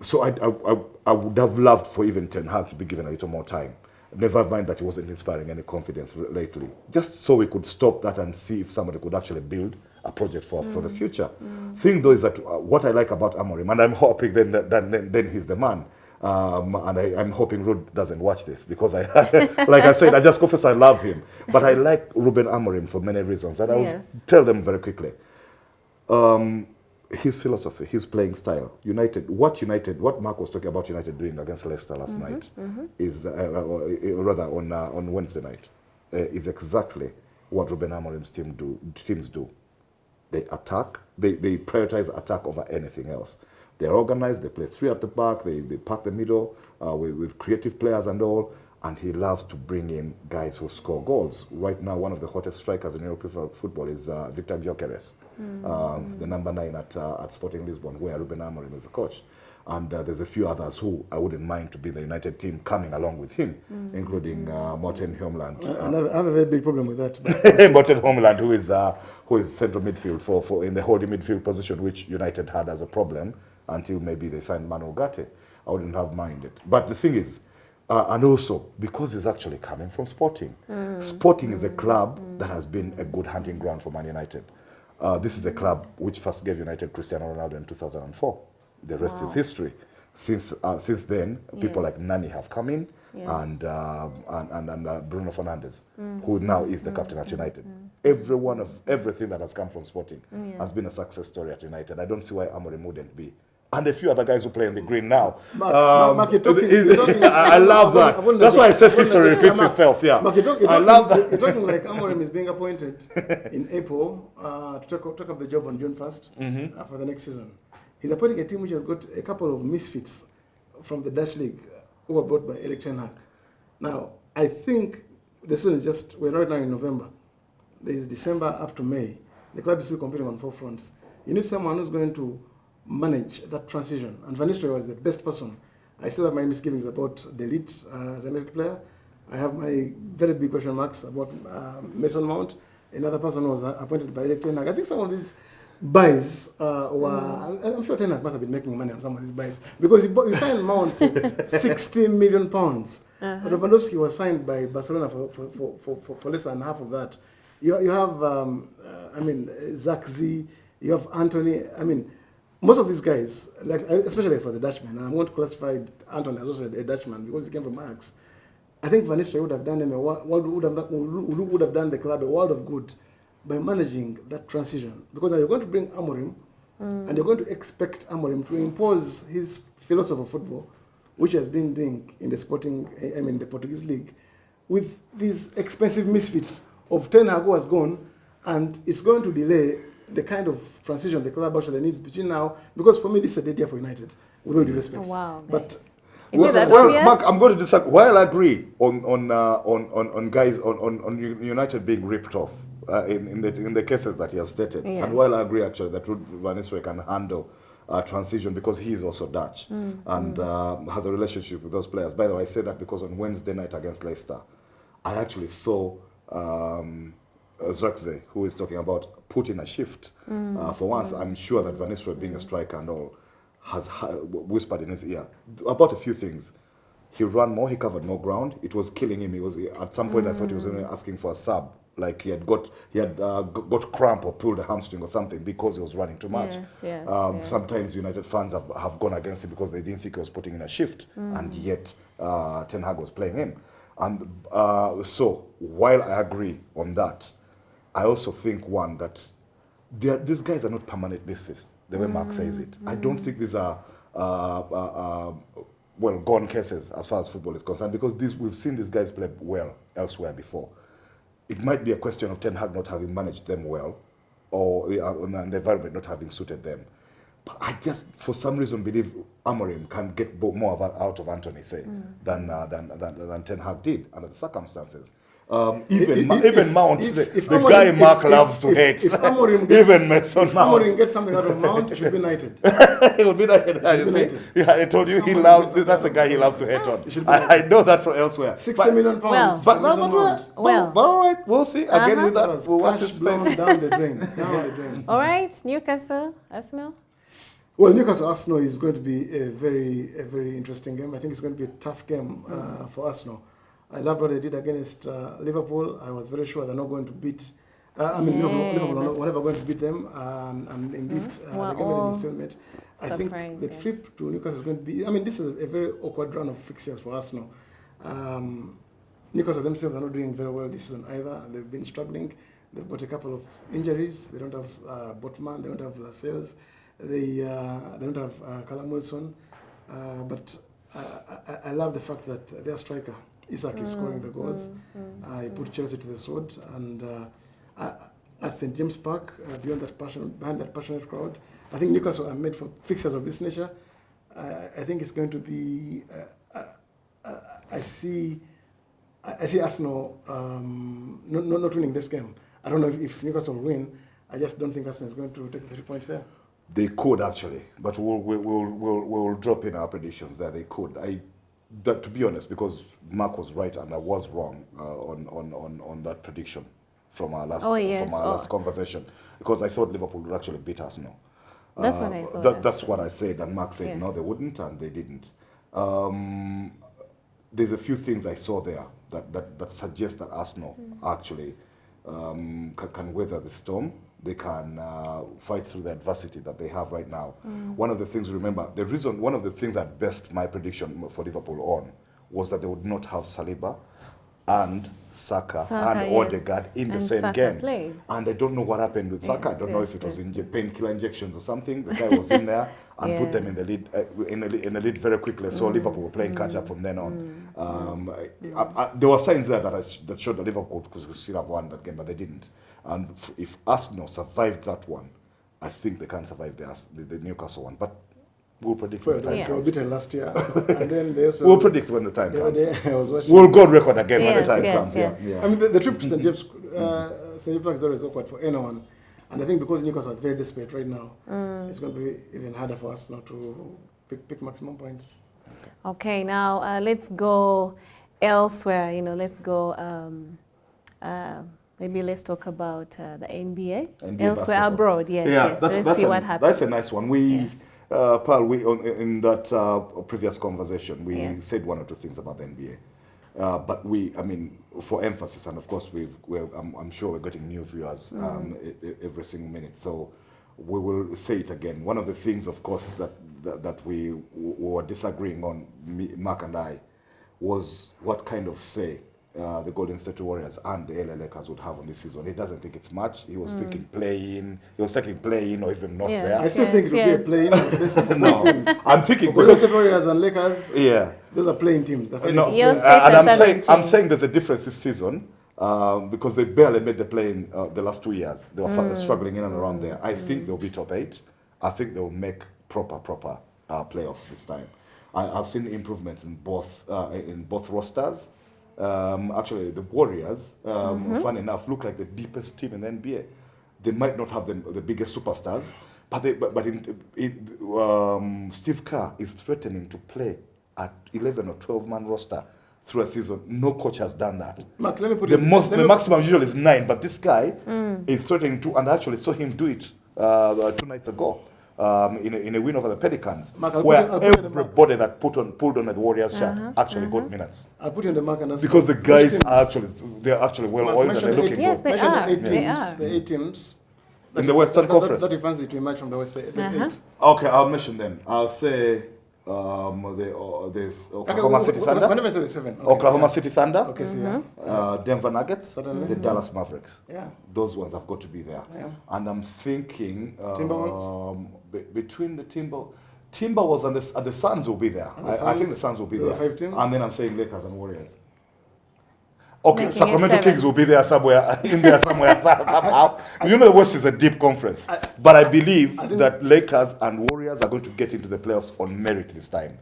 So I would have loved for even Ten Hag to be given a little more time. Never mind that he wasn't inspiring any confidence lately. Just so we could stop that and see if somebody could actually build a project for the future. Thing though is that what I like about Amorim, and I'm hoping then he's the man. And I'm hoping Ruud doesn't watch this because like I said, I just confess I love him. But I like Ruben Amorim for many reasons, and I will tell them very quickly. His philosophy, his playing style, what Mark was talking about United doing against Leicester last night is, rather on Wednesday night, is exactly what Ruben Amorim's teams do. They attack, they prioritize attack over anything else. They're organized, they play three at the back, they pack the middle with creative players and all, and he loves to bring in guys who score goals. Right now, one of the hottest strikers in European football is Victor Gyökeres, the number 9 at Sporting Lisbon, where Ruben Amorim is the coach. And there's a few others who I wouldn't mind to be the United team coming along with him, including Morten Hjomland. And I have a very big problem with that. Morten Hjomland, who is central midfield for in the holding midfield position, which United had as a problem until maybe they signed Manu Ugarte. I wouldn't have minded. But the thing is, and also because he's actually coming from Sporting. Sporting is a club that has been a good hunting ground for Man United. This is a club which first gave United Cristiano Ronaldo in 2004. The rest is history. Since then, people like Nani have come in, and Bruno Fernandes, who now is the captain at United. Everything that has come from Sporting has been a success story at United. I don't see why Amorim wouldn't be. And a few other guys who play in the green now. Mark, you're talking, I love that. That's why I said history repeats itself. Yeah, Mark, I love that. You're talking like Amorim is being appointed in April to take up the job on June 1st for the next season. He's appointing a team which has got a couple of misfits from the Dutch league who were brought by Erik ten Hag. Now, I think the season is we're right now in November. There is December up to May. The club is still competing on 4 fronts. You need someone who's going to manage that transition. And Van Nistelrooy was the best person. I still have my misgivings about De Ligt as a United player. I have my very big question marks about Mason Mount, another person who was appointed by Erik ten Hag. I think some of these buys were, I'm sure ten Hag must have been making money on some of these buys, because you signed Mount for 60 million pounds. Lewandowski was signed by Barcelona for less than half of that. You have, Zach Z, you have Anthony. I mean, most of these guys, like especially for the Dutchman, and I won't classify Anthony as also a Dutchman because he came from Ajax. I think Van Nistelrooy would have done them would have done the club a world of good by managing that transition. Because now you're going to bring Amorim, and you're going to expect Amorim to impose his philosophy of football, which he has been doing in the Portuguese league, with these expensive misfits of ten Hag who has gone, and it's going to delay the kind of transition the club actually needs between now, because for me this is a dead year for United, with all due respect. Wow. But Mark, I'm going to disagree. While I agree on guys on United being ripped off in the cases that he has stated, and while I agree actually that Ruud van Nistelrooy can handle transition because he is also Dutch and has a relationship with those players. By the way, I say that because on Wednesday night against Leicester, I actually saw Zirkzee, who is talking about put in a shift. For once, I'm sure that Van Nistelrooy, being a striker and all, has whispered in his ear about a few things. He ran more, he covered more ground. It was killing him. He was at some point I thought he was only asking for a sub, like he had got cramp or pulled a hamstring or something because he was running too much. Sometimes United fans have gone against him because they didn't think he was putting in a shift, and yet Ten Hag was playing him. And so while I agree on that, I also think that these guys are not permanent misfits, the way Mark says it. I don't think these are gone cases as far as football is concerned, because we've seen these guys play well elsewhere before. It might be a question of Ten Hag not having managed them well, or the environment not having suited them. But I just, for some reason, believe Amorim can get more out of Anthony, say, than Ten Hag did under the circumstances. Even Mount, the guy Mark loves to hate. Even Mason Mount. Amorim gets something out of Mount, it should be United. It would be United. Yeah, I told you he loves. That's a guy he loves to hate on. I know that from elsewhere. 60 million pounds. All right, we'll see. Again with that, we'll watch his place down the drain. All right, Newcastle, Arsenal. Well, Newcastle-Arsenal is going to be a very interesting game. I think it's going to be a tough game for Arsenal. I loved what they did against Liverpool. I was very sure they're not going to beat I mean, Liverpool that's- were never going to beat them, and indeed, We're they came in all a stalemate. I think surprised, the yeah. trip to Newcastle is going to be, I mean, this is a very awkward run of fixtures for Arsenal. Newcastle themselves are not doing very well this season either. They've been struggling. They've got a couple of injuries. They don't have Botman, they don't have Lascelles, they don't have Callum Wilson. But I love the fact that their striker, Isak, is scoring the goals. He put Chelsea to the sword. And at St. James Park, behind that passionate crowd, I think Newcastle are made for fixtures of this nature. I think it's going to be. I see Arsenal not winning this game. I don't know if Newcastle will win. I just don't think Arsenal is going to take the 3 points there. They could actually, but we'll drop in our predictions there. They could. To be honest, because Mark was right and I was wrong on that prediction from our last conversation, because I thought Liverpool would actually beat Arsenal. That's what I thought. That's what I said, and Mark said no, they wouldn't, and they didn't. There's a few things I saw there that suggest that Arsenal actually can weather the storm. They can fight through the adversity that they have right now. One of the things, remember, one of the things that based my prediction for Liverpool on was that they would not have Saliba and Saka and Odegaard in the same game. Played. And I don't know what happened with Saka. I don't know if it was painkiller injections or something. The guy was in there and put them in the lead in the lead very quickly. So Liverpool were playing catch up from then on. There were signs there that showed that Liverpool could still have won that game, but they didn't. And if Arsenal survived that one, I think they can survive the Newcastle one. But we'll predict when the time They were comes. beaten last year. And then they also, We'll predict when the time the other comes. day I was watching. We'll go record again when the Yes, time yes, comes. yes. Yeah. I mean, the trip to St. James Park is always awkward for anyone. And I think because Newcastle are very desperate right now, it's going to be even harder for us now to pick maximum points. Okay, now let's go elsewhere. Let's go. Maybe let's talk about the NBA. NBA Elsewhere basketball. abroad, yes. Yeah, yes. that's Let's see what happens. That's a nice one. Paul, in that previous conversation, we said one or two things about the NBA. But for emphasis, and of course, I'm sure we're getting new viewers every single minute. So we will say it again. One of the things, of course, that we were disagreeing on, Mark and I, was what kind of say the Golden State Warriors and the LA Lakers would have on this season. He doesn't think it's much. He was thinking play-in. He was thinking play-in or even not there. I still think it will be a play-in. No, I'm thinking Because the Warriors and Lakers, yeah. those are playing teams. They're No, Your and status I'm hasn't saying there's a difference this season because they barely made the play-in the last 2 years. They were struggling in and around there. I think they'll be top 8. I think they'll make proper playoffs this time. I've seen improvements in both rosters. Actually, the Warriors, fun enough, look like the deepest team in the NBA. They might not have the biggest superstars, but Steve Kerr is threatening to play at 11 or 12-man roster through a season. No coach has done that. Mark, let me put The maximum usually is 9, but this guy is threatening to, and I actually saw him do it 2 nights ago. In a win over the Pelicans, Mark, I'll where put you on the everybody that pulled on the Warriors shirt actually got minutes. I'll put you on the mark and ask Because the which guys teams- are they're actually well Mark, oiled and they're mention looking Yes, good. they mention are. the 8 They teams. are. The 8 teams. In the Western Conference. That you fancy to emerge from the West. The 8. Okay, I'll mention them. I'll say there's Oklahoma City Thunder, Whenever I say the 7. Okay, Oklahoma yeah. City Thunder, Okay, so yeah. Denver Nuggets, Certainly. the Dallas Mavericks. Yeah. Those ones have got to be there. Yeah. And I'm thinking Timberwolves? Between the Timberwolves and the Suns will be there. I think the Suns will be Those there. are 5 teams? And then I'm saying Lakers and Warriors. Okay, Making it Sacramento 7. Kings will be there somewhere, in there somewhere, somehow. You know the West is a deep conference. But I believe that Lakers and Warriors are going to get into the playoffs on merit this time.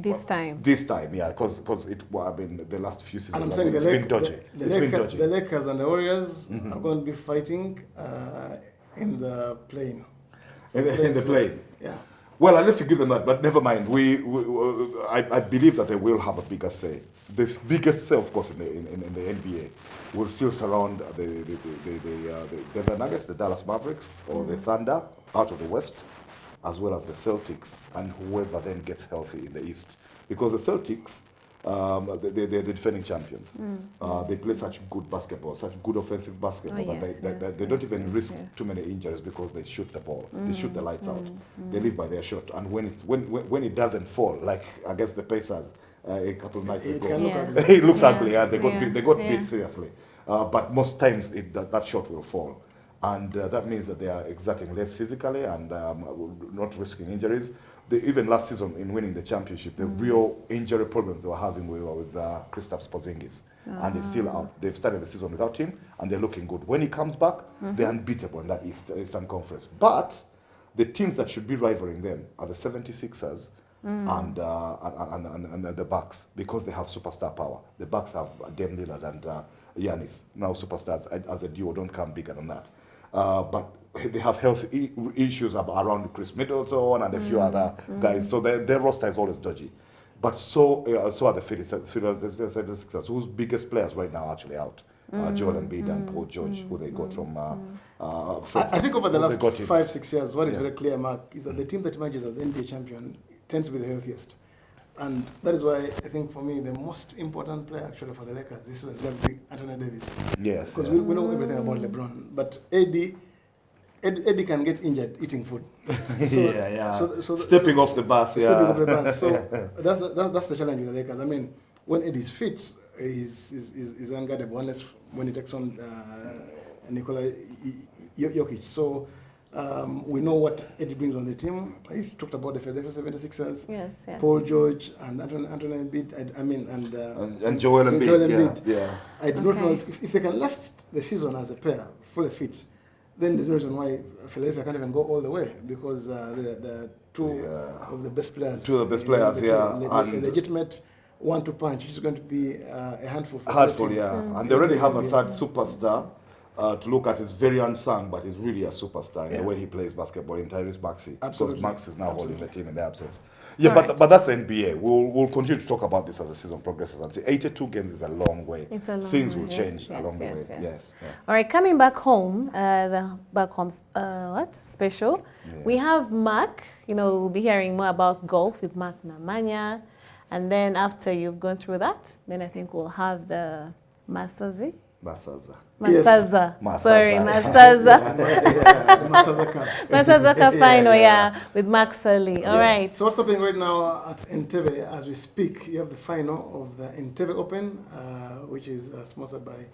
This time. This time, yeah, because the last few seasons, And I'm saying it's been dodgy. It's been dodgy. The Lakers and the Warriors are going to be fighting in the plane. In the play. Yeah. Well, unless you give them that, but never mind. I believe that they will have a bigger say. The biggest say, of course, in the NBA will still surround the Denver Nuggets, the Dallas Mavericks, or the Thunder out of the West, as well as the Celtics, and whoever then gets healthy in the East. Because the Celtics, They're the defending champions. They play such good basketball, such good offensive basketball that they don't even risk too many injuries because they shoot the ball. They shoot the lights out. They live by their shot. And when it doesn't fall, like against the Pacers a couple of nights ago, it looks ugly. They got beat seriously. But most times that shot will fall. And that means that they are exerting less physically and not risking injuries. Even last season in winning the championship, the real injury problems they were having were with Kristaps Porzingis. And he's still out. They've started the season without him, and they're looking good. When he comes back, they're unbeatable in that Eastern Conference. But the teams that should be rivaling them are the 76ers and the Bucks, because they have superstar power. The Bucks have Dame Lillard and Giannis. Now superstars as a duo don't come bigger than that. But they have health issues around Chris Middleton and a few other guys, so their roster is always dodgy. But so are the Sixers, whose biggest players right now are actually out. Joel Embiid and Paul George, who they got from I think over the last 5-6 years, what is very clear, Mark, is that the team that emerges as the NBA champion tends to be the healthiest. And that is why I think, for me, the most important player actually for the Lakers this is going to be Anthony Davis. Yes. Because we know everything about LeBron. But Eddie can get injured eating food. So stepping off the bus. Stepping off the bus. So that's the challenge with the Lakers. I mean, when Eddie's fit, he's unguardable, unless when he takes on Nikola Jokic. So we know what Eddie brings on the team. I talked about the Philadelphia 76ers, yes. Paul George and Anthony Embiid, and Joel Embiid. Yeah. I do not know if they can last the season as a pair, fully fit, then there's no reason why Philadelphia can't even go all the way, because the two of the best players. Two of the best players, a legitimate 1-2 punch, which is going to be a handful. And they already have a third superstar. To look at, is very unsung, but he's really a superstar in the way he plays basketball, in Tyrese Maxey. Absolutely. Because Max is now holding the team in the absence. But that's the NBA. We'll continue to talk about this as the season progresses and see. 82 games is a long way. It's a long Things way. will change along the way. Yes. Yeah. All right, coming back home, the back home special. Yeah. We have Mark. We'll be hearing more about golf with Mark Namanya, and then after you've gone through that, then I think we'll have the Masaza. Masaza. Masaza. Yes. Sorry, Masaza. Masaza Cup. Masaza Cup final, with Mark Sully. All right. So what's happening right now at Entebbe as we speak? You have the final of the Entebbe Open, which is sponsored by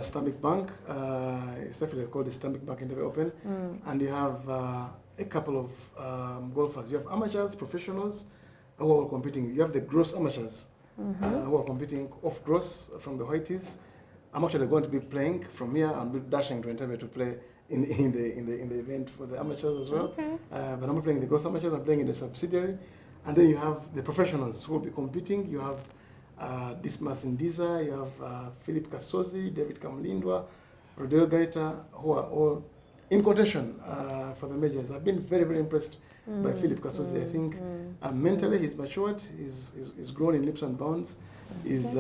Stanbic Bank. It's actually called the Stanbic Bank Entebbe Open. And you have a couple of golfers. You have amateurs, professionals who are all competing. You have the gross amateurs who are competing off gross from the Whiteys. I'm actually going to be playing from here and be dashing to Entebbe to play in the event for the amateurs as well. Okay. But I'm not playing the gross amateurs, I'm playing in the subsidiary. And then you have the professionals who will be competing. You have Dismas Ndiza, you have Philip Kasozi, David Kamlindwa, Rodel Gaita, who are all in contention for the majors. I've been very, very impressed by Philip Kasozi. I think mentally he's matured, he's grown in leaps and bounds. He's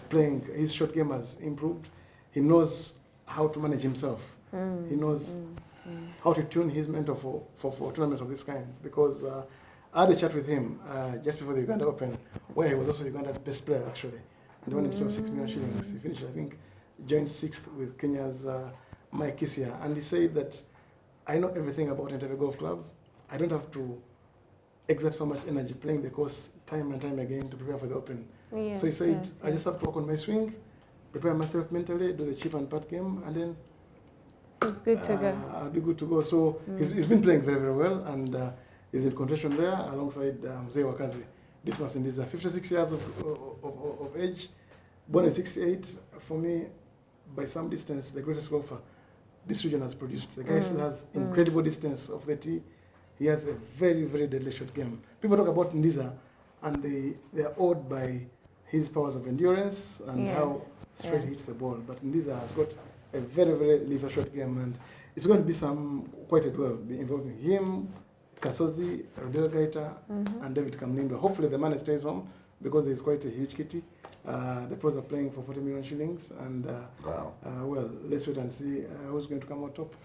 playing, his short game has improved. He knows how to manage himself. He knows how to tune his mentor for tournaments of this kind. Because I had a chat with him just before the Uganda Open, where he was also Uganda's best player actually, and won himself 6 million shillings. He finished, I think, joined 6th with Kenya's Mike Kisia, and he said that I know everything about Entebbe Golf Club. I don't have to exert so much energy playing the course time and time again to prepare for the Open. So he said, I just have to work on my swing, prepare myself mentally, do the chip and putt game, and then it's good to go. I'll be good to go. So he's been playing very, very well, and he's in contention there alongside Mzee Wakazi. This person is 56 years of age, born in 68. For me, by some distance, the greatest golfer this region has produced. The guy still has incredible distance of the tee. He has a very, very deadly short game. People talk about Ndiza, and they are awed by his powers of endurance and how straight he hits the ball. But Ndiza has got a very, very lethal short game, and it's going to be quite a duel involving him, Kasozi, Rodel Gaita, and David Kamlindwa. Hopefully the money stays home because there's quite a huge kitty. The pros are playing for 40 million shillings, and well, let's wait and see who's going to come out top.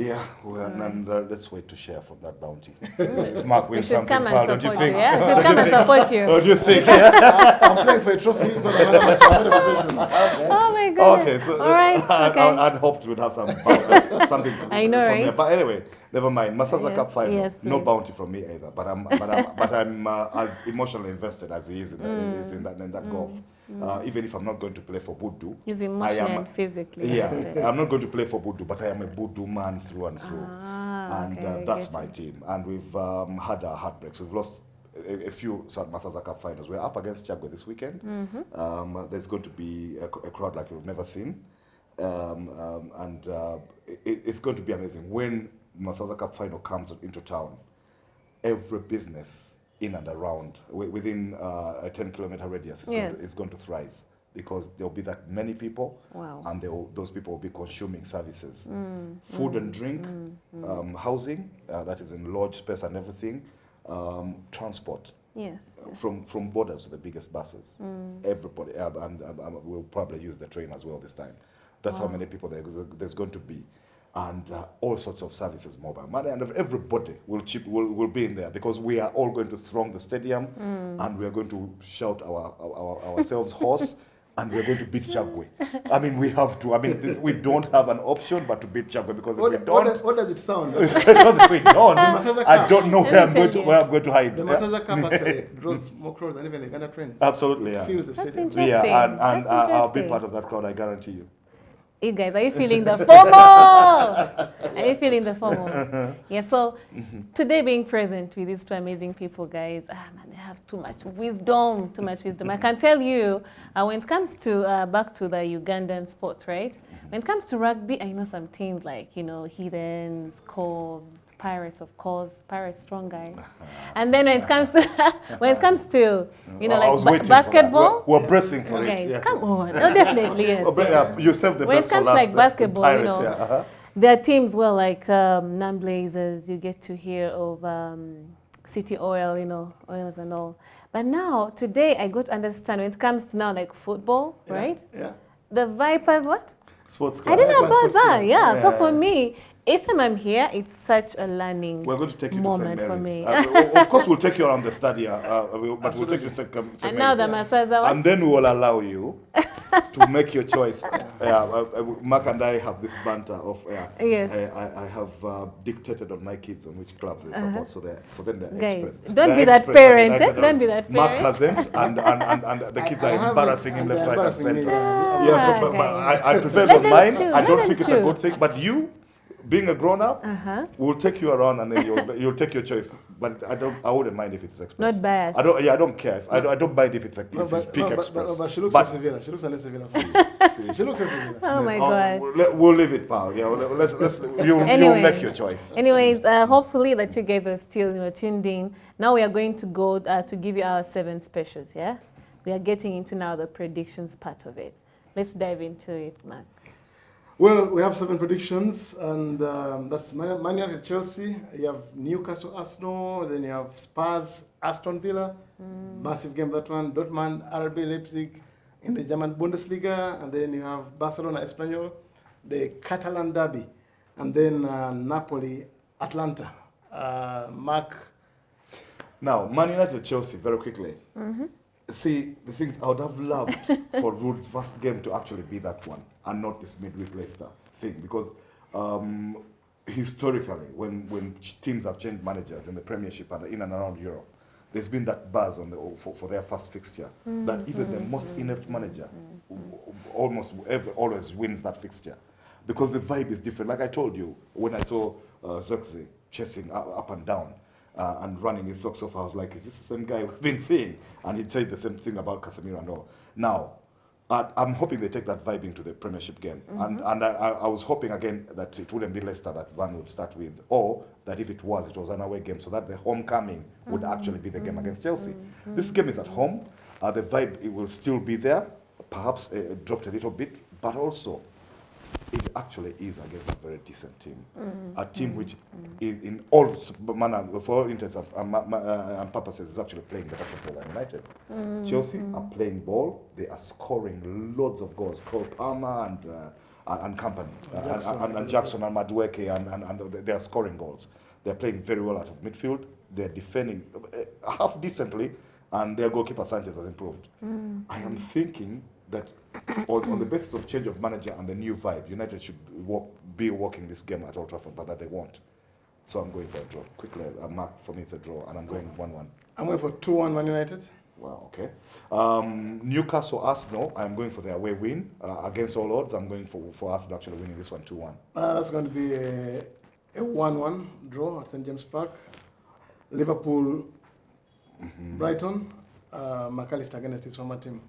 Yeah, well, and let's wait to share from that bounty. If Mark We wins should something, come and pal, don't support you you. think? Yeah, we should come and support you. What do you think? I'm playing for a trophy, but I'm not professional. Oh my god. Okay, so all right. Okay. I'd hoped we'd have something I know, from right? here. But anyway, never mind. Masaza Yes, Cup final, yes, no please. bounty from me either. But I'm as emotionally invested as he is in that golf. Even if I'm not going to play for Budu, He's I emotionally am and physically yeah. invested. I'm not going to play for Budu, but I am a Budu man through and through, and okay, that's my team. And we've had our heartbreaks. We've lost a few Masaza Cup finals. We're up against Chagwe this weekend. There's going to be a crowd like we've never seen, and it's going to be amazing when Masaza Cup final comes into town. Every business in and around within a 10-kilometer radius is going to thrive, because there'll be that many people. Wow. And those people will be consuming services, food and drink, housing, that is in lodge space and everything, transport. Yes. From borders to the biggest buses. Everybody, and we'll probably use the train as well this time. That's how many people there's going to be. And all sorts of services, mobile money, and everybody will be in there, because we are all going to throng the stadium, and we are going to shout ourselves hoarse, and we are going to beat Chagwe. I mean, we have to. I mean, we don't have an option but to beat Chagwe, because if we don't, What does it sound? because if we don't, Masaza I Cup. don't know where I'm going to hide. The Masaza Cup actually draws more crowds than even the Uganda Cranes. Absolutely, It yeah. fills the That's stadium. interesting. Yeah, and That's I'll be interesting. part of that crowd, I guarantee you. You guys, are you feeling the FOMO? Are you feeling the FOMO? Yeah, so today being present with these two amazing people, guys, man, they have too much wisdom, I can tell you, when it comes to, back to the Ugandan sports, right? When it comes to rugby, I know some teams like, Heathens, Cobs, Pirates, of course. Pirates, strong guys. And then when it comes to, I was waiting for that. basketball, We're bracing for guys, it. Yeah. come on. Oh, definitely, yes. You saved the When best it for comes to last. like basketball, Pirates, yeah. there are teams like Nam Blazers. You get to hear of City Oil, oils and all. But now today I got to understand when it comes to now like football, right? Yeah. The Vipers, what? Sports I club. didn't know about Sports that. club. Yeah. So Yeah. for me, each time I'm here, it's such a learning We're going to take you to St. moment for Mary's. me. Of course, we'll take you around the stadium, but we'll take you to St. Mary's. And now the Masaza, what? And then we will allow you to make your choice. Mark and I have this banter of, Yes. I have dictated on my kids on which clubs they support, so for them they're Guys, express. don't They're be that express parent, and United Don't be that Mark parent. hasn't, and the kids are embarrassing him left, right, and center. Yeah. Yeah, so, Ah, but guys. I prefer Let on them mine. choose, I let don't them think it's a choose. good thing, but you, being a grown-up, we'll take you around and then you'll take your choice. But I wouldn't mind if it's express. Not biased. I don't care. I don't mind if it's if you pick express. But she looks But- at Sevilla. She looks at Sevilla. She looks at Sevilla. Oh my God. We'll leave it, pal. Yeah, you'll Anyway. make your choice. Anyways, hopefully that you guys are still tuned in. Now we are going to go to give you our 7 specials, yeah? We are getting into now the predictions part of it. Let's dive into it, Mark. Well, we have 7 predictions, and that's Man United, Chelsea. You have Newcastle, Arsenal. Then you have Spurs, Aston Villa. Massive game, that one. Dortmund, RB Leipzig in the German Bundesliga. And then you have Barcelona, Espanyol, the Catalan derby. And then Napoli, Atlanta. Mark. Now, Man United, Chelsea, very quickly. See, the things I would have loved for Ruud's first game to actually be that one and not this midweek Leicester thing, because historically, when teams have changed managers in the Premiership and in and around Europe, there's been that buzz on for their first fixture that even the most inept manager always wins that fixture, because the vibe is different. Like I told you, when I saw Zirkzee chasing up and down, and running his socks off, I was like, is this the same guy we've been seeing? And he'd say the same thing about Casemiro and all. Now, I'm hoping they take that vibe into the Premiership game. And I was hoping again that it wouldn't be Leicester that Van would start with, or that if it was an away game, so that the homecoming would actually be the game against Chelsea. This game is at home. The vibe, it will still be there, perhaps dropped a little bit, but also it actually is against a very decent team. A team which is in all manner, for all intents and purposes, is actually playing better football than United. Chelsea are playing ball. They are scoring loads of goals. Cole Palmer and company, Jackson, and Jackson and Madueke, and they are scoring goals. They're playing very well out of midfield. They're defending half decently, and their goalkeeper Sanchez has improved. I am thinking that on the basis of change of manager and the new vibe, United should be walking this game at Old Trafford, but that they won't. So I'm going for a draw. Quickly, a mark for me it's a draw, and I'm going 1-1. I'm going for 2-1 Man United. Wow, okay. Newcastle, Arsenal, I'm going for their away win. Against all odds, I'm going for Arsenal actually winning this one 2-1. That's going to be a 1-1 draw at St. James Park. Liverpool, Brighton, McAllister against his former team.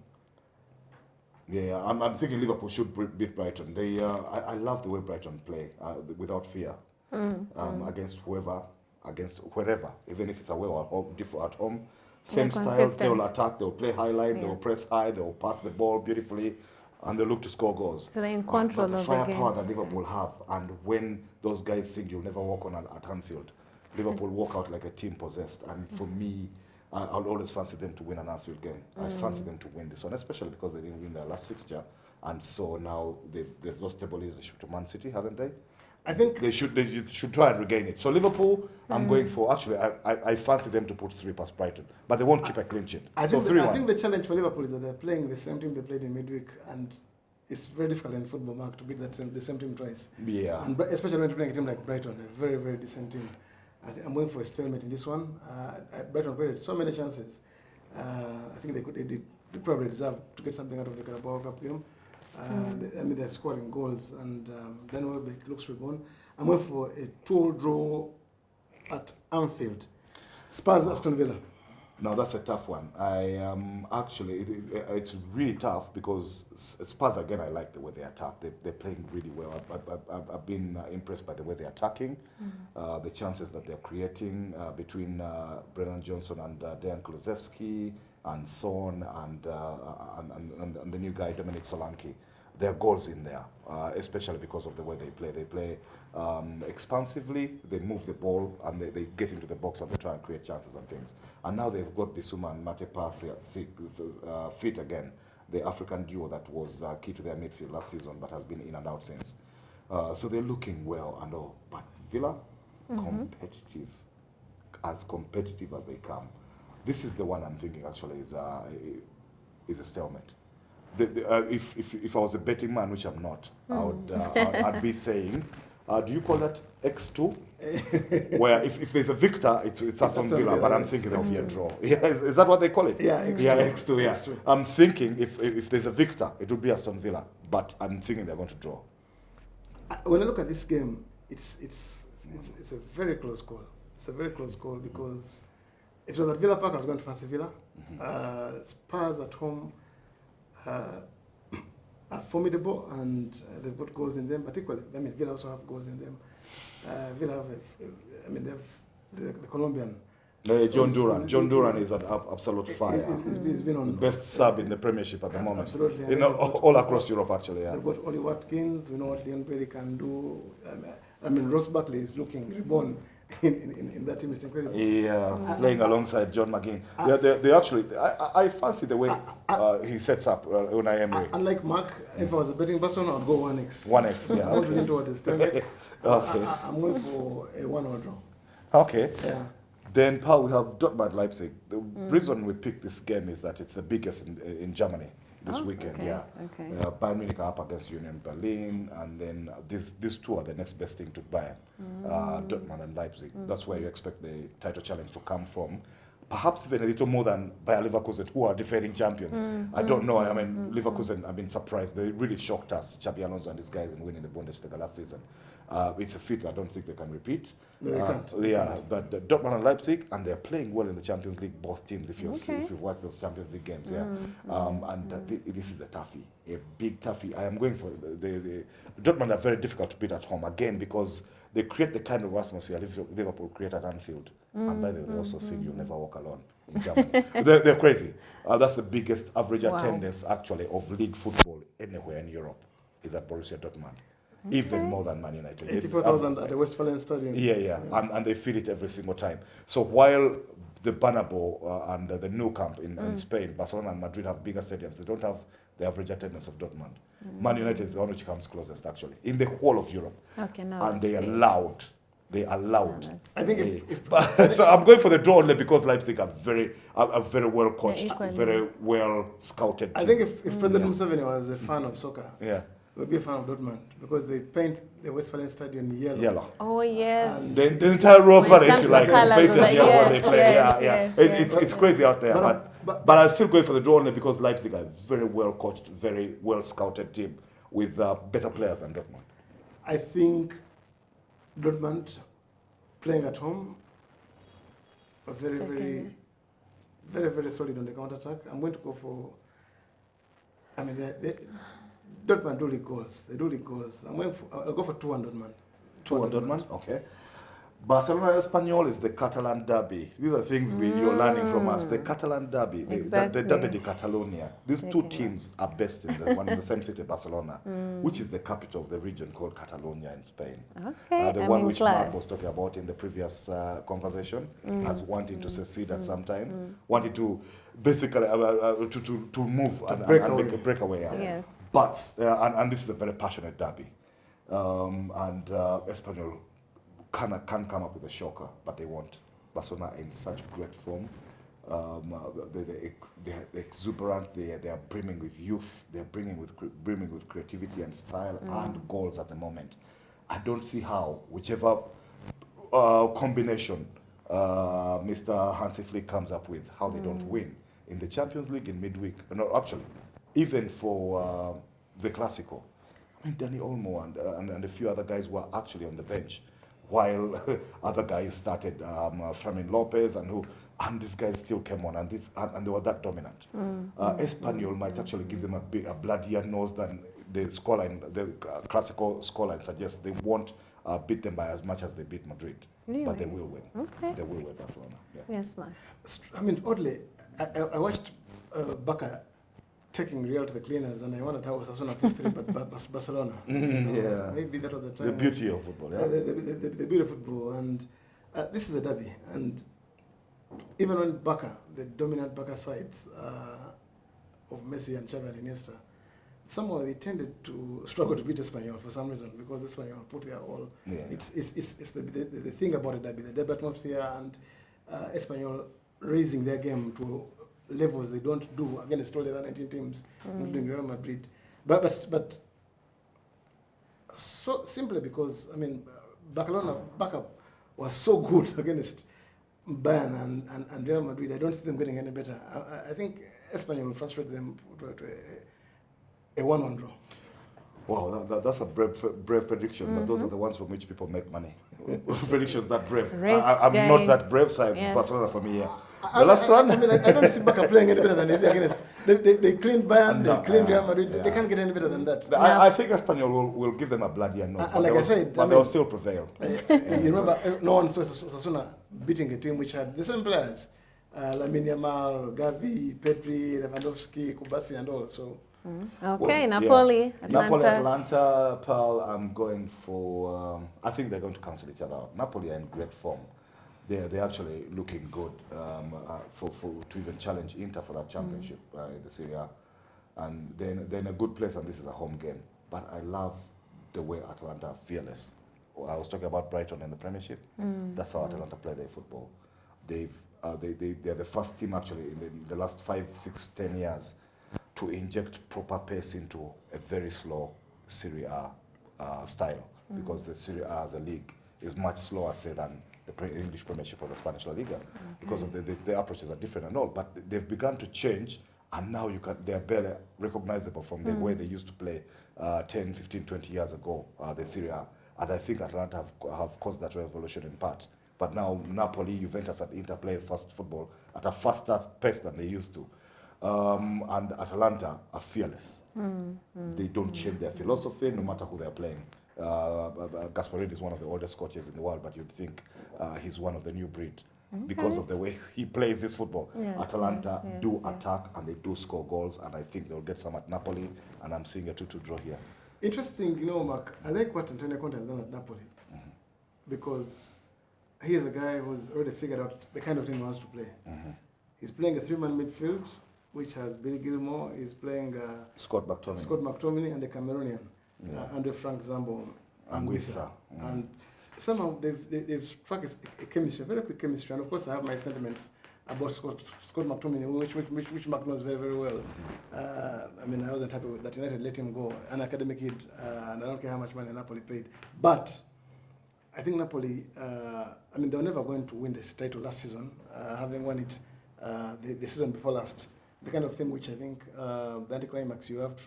Yeah, I'm thinking Liverpool should beat Brighton. I love the way Brighton play without fear against whoever, against wherever, even if it's away or at home. Same style, they will attack, they will play high line, they will press high, they will pass the ball beautifully, and they look to score goals. So they're in control of the firepower that Liverpool have, and when those guys sing, you'll never walk on at Anfield. Liverpool walk out like a team possessed, and for me, I'll always fancy them to win an Anfield game. I fancy them to win this one, especially because they didn't win their last fixture, and so now they've lost table leadership to Man City, haven't they? I think they should try and regain it. So Liverpool, I'm going for. Actually, I fancy them to put 3 past Brighton, but they won't keep a clean sheet. I think the challenge for Liverpool is that they're playing the same team they played in midweek, and it's very difficult in football, Mark, to beat the same team twice. Yeah. And especially when you're playing a team like Brighton, a very, very decent team. I'm going for a stalemate in this one. Brighton created so many chances. I think they probably deserve to get something out of the Carabao Cup game. They're scoring goals, and then Welbeck looks reborn. I'm going for a 2-2 draw at Anfield. Spurs, Aston Villa. Now that's a tough one. It's really tough because Spurs, again, I like the way they attack. They're playing really well. I've been impressed by the way they're attacking, the chances that they're creating between Brennan Johnson and Dejan Kulusevski and Son and the new guy, Dominic Solanke. There are goals in there, especially because of the way they play. They play expansively, they move the ball, and they get into the box and they try and create chances and things. And now they've got Bissouma and Mate Passe fit again, the African duo that was key to their midfield last season but has been in and out since. So they're looking well and all. But Villa, competitive as they come. This is the one I'm thinking actually is a stalemate. If I was a betting man, which I'm not, I'd be saying, do you call that X2? Where if there's a victor, it's Aston Villa, but I'm thinking there'll be a draw. Yeah, is that what they call it? Yeah, X2. Yeah, X2. Yeah, X2. I'm thinking if there's a victor, it would be Aston Villa, but I'm thinking they're going to draw. When I look at this game, it's a very close call. It's a very close call because if it was at Villa Park, I was going to fancy Villa. Spurs at home are formidable, and they've got goals in them, particularly. Villa also have goals in them. Villa have, they have the Colombian. John Duran. John Duran is an absolute fire. He's been on best sub in the Premiership at the moment. Absolutely. All across Europe, actually. Yeah. They've got Oli Watkins. We know what Leon Bailey can do. Ross Barkley is looking reborn in that team. It's incredible. Yeah, playing alongside John McGinn. They actually. I fancy the way he sets up Unai Emery. Unlike Mark, if I was a betting person, I'd go 1x. 1x, yeah. I want to lean towards the stalemate. Okay. I'm going for a 1-1 draw. Okay. Yeah. Then, Paul, we have Dortmund Leipzig. The reason we picked this game is that it's the biggest in Germany this weekend. Okay. Yeah. Okay. Bayern Munich are up against Union Berlin, and then these two are the next best thing to Bayern, Dortmund and Leipzig. That's where you expect the title challenge to come from. Perhaps even a little more than Bayer Leverkusen, who are defending champions. I don't know. I mean, Leverkusen, I've been surprised. They really shocked us, Xabi Alonso and these guys, in winning the Bundesliga last season. It's a feat I don't think they can repeat. No, they can't. Yeah, but Dortmund and Leipzig, and they're playing well in the Champions League, both teams, if you've watched those Champions League games. This is a toughie, a big toughie. I am going for the Dortmund are very difficult to beat at home, again, because they create the kind of atmosphere Liverpool create at Anfield. And by the way, they also sing "You'll Never Walk Alone" in Germany. they're crazy. That's the biggest average attendance, actually, of league football anywhere in Europe, is at Borussia Dortmund. Even more than Man United. 84,000 at the Westfalen Stadium. Yeah. And they feel it every single time. So while the Bernabeu and the Nou Camp in Spain, Barcelona and Madrid have bigger stadiums, they don't have the average attendance of Dortmund. Man United is the one which comes closest, actually, in the whole of Europe. Okay, now And they are loud. They are loud. I think so I'm going for the draw only because Leipzig are very well coached, equally. very well scouted. I think if President Museveni was a fan of soccer, Yeah. he would be a fan of Dortmund because they paint the Westphalian Stadium yellow. Yellow. Oh, yes. And The entire row, When it if comes you to like, is colours painted of the- yellow when they yes, play. yes, Yeah. yes, It's yes. it's crazy out there, But- but I'm still going for the draw only because Leipzig are a very well coached, very well scouted team with better players than Dortmund. I think Dortmund playing at home are very, Second. very solid on the counter-attack. I'm going to go for, Dortmund do league goals. They do league goals. I'll go for 2-1 Dortmund. 2-1 Dortmund, okay. Barcelona Espanyol is the Catalan derby. These are things you're learning from us. The Catalan derby, Exactly. the derby de Catalonia. These two teams are based in the same city, Barcelona, which is the capital of the region called Catalonia in Spain. Okay, The I'm one in which class. Mark was talking about in the previous conversation, as wanting to secede at some time, wanting to basically to move and make a breakaway. Yes. But and this is a very passionate derby, and Espanyol can come up with a shocker, but they won't. Barcelona are in such great form. They're exuberant. They are brimming with youth. They're brimming with creativity and style and goals at the moment. I don't see how whichever combination Mr. Hansi Flick comes up with, how they don't win in the Champions League in midweek. No, actually, even for the Clásico. I mean, Danny Olmo and a few other guys were actually on the bench, while other guys started, Fermin Lopez and these guys still came on, and they were that dominant. Espanyol might actually give them a bloodier nose than the scoreline, the classical scoreline suggests. They won't beat them by as much as they beat Madrid, Really? but they will win. Okay. They will win Barcelona. Yeah. Yes, ma'am. Oddly, I watched Barca taking Real to the cleaners, and I wondered how Osasuna put 3, but Barcelona. Yeah. Maybe that was the time. The beauty of football. Yeah. The beauty of football, and this is a derby, and even when Barca, the dominant Barca side of Messi and Xavi and Iniesta, somehow they tended to struggle to beat Espanyol for some reason, because Espanyol put their all. Yeah. It's the thing about a derby, the derby atmosphere, and Espanyol raising their game to levels they don't do against all the other 19 teams, including Real Madrid. But so simply because Barca was so good against Bayern and Real Madrid, I don't see them getting any better. I think Espanyol will frustrate them to a 1-1 draw. Wow, that's a brave prediction, but those are the ones from which people make money. Predictions that brave. I'm not that brave, so Barcelona for me, yeah. The last one? I don't see Barca playing any better than they did against. They cleaned Bayern, they cleaned Real Madrid. They can't get any better than that. I think Espanyol will give them a bloody nose, And like I said, but they'll still prevail. You remember, no one saw Osasuna beating a team which had the same players. Lamine Yamal, Gavi, Pedri, Lewandowski, Kubasi and all. So. Okay, Napoli, Atlanta. Atlanta, Pearl, I'm going for, I think they're going to cancel each other out. Napoli are in great form. They're actually looking good to even challenge Inter for that championship in the Serie A. And they're in a good place, and this is a home game. But I love the way Atlanta are fearless. I was talking about Brighton in the Premiership. That's how Atlanta play their football. They're the first team actually in the last 5, 6, 10 years to inject proper pace into a very slow Serie A style, because the Serie A as a league is much slower, say, than the English Premiership or the Spanish La Liga, because of the approaches are different and all. But they've begun to change, and now they're barely recognizable from the way they used to play 10, 15, 20 years ago, the Serie A. And I think Atlanta have caused that revolution in part. But now Napoli, Juventus, and Inter play fast football at a faster pace than they used to. And Atalanta are fearless. They don't change their philosophy no matter who they're playing. Gasparini is one of the oldest coaches in the world, but you'd think he's one of the new breed because of the way he plays this football. Yes, Atalanta do attack and they do score goals, and I think they'll get some at Napoli, and I'm seeing a 2-2 draw here. Interesting, Mark, I like what Antonio Conte has done at Napoli, because he is a guy who's already figured out the kind of team he wants to play. He's playing a 3-man midfield which has Billy Gilmore, is playing Scott McTominay and the Cameroonian, Andre Frank Zambo Anguissa. And somehow they've struck a chemistry, a very quick chemistry. And of course, I have my sentiments about Scott McTominay, which Mark knows very, very well. I mean, I wasn't happy with that. United let him go, an academic kid, and I don't care how much money Napoli paid. But I think Napoli, I mean, they were never going to win this title last season, having won it the season before last. The kind of thing which I think the anticlimax you have,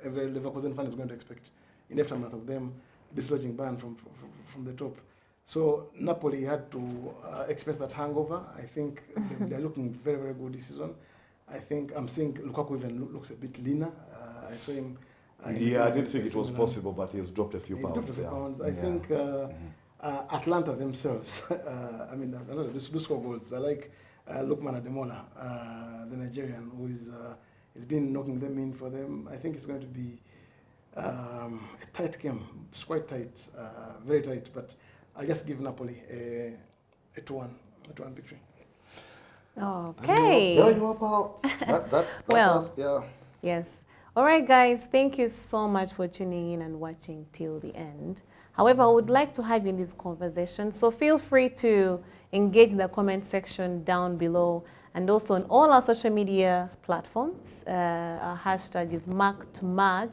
every Leverkusen fan is going to expect in the aftermath of them dislodging Bayern from the top. So Napoli had to experience that hangover. I think they're looking very, very good this season. I think I'm seeing Lukaku even looks a bit leaner. I saw him. I didn't think it was possible, but he has dropped a few pounds. Dropped a few pounds. I think Atlanta themselves, I mean, do score goals. I like Lukman Ademola, the Nigerian, who has been knocking them in for them. I think it's going to be a tight game. It's quite tight, very tight, but I'll just give Napoli a 2-1 victory. Okay. There you are, pal. That's well, us, yeah. Yes. All right, guys. Thank you so much for tuning in and watching till the end. However, I would like to have you in this conversation, so feel free to engage in the comment section down below, and also on all our social media platforms. Our hashtag is Mark2Mag.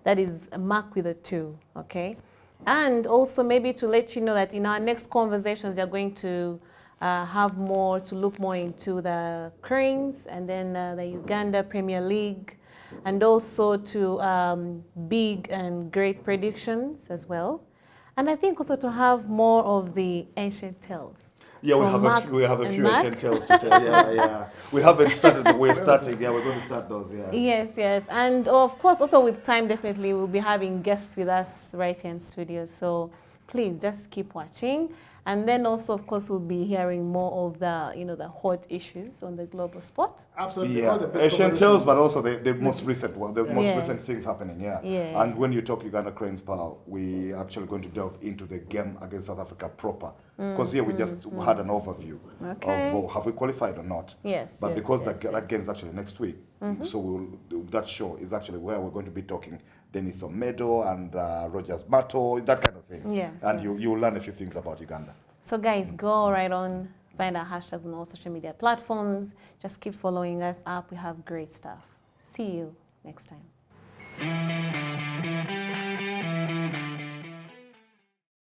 That is Mark with a 2. Okay. And also maybe to let you know that in our next conversations, we are going to look more into the Cranes and then the Uganda Premier League, and also to big and great predictions as well. And I think also to have more of the ancient tales. Yeah, we have a few ancient tales to tell. Yeah. We haven't started, but we're starting. Yeah, we're going to start those. Yeah. Yes. And of course, also with time, definitely we'll be having guests with us right here in studio. So please just keep watching. And then also, of course, we'll be hearing more of the, the hot issues on the global sport. Absolutely. Yeah, Asian tales, but also the most recent one, the most recent things happening. Yeah. And when you talk Uganda Cranes, pal, we actually going to delve into the game against South Africa proper. Because here we just had an overview of have we qualified or not. Yes. But because that game is actually next week, so that show is actually where we're going to be talking Dennis Omedo and Rogers Mato, that kind of thing. Yes. And you'll learn a few things about Uganda. So guys, go right on, find our hashtags on all social media platforms. Just keep following us up. We have great stuff. See you next time.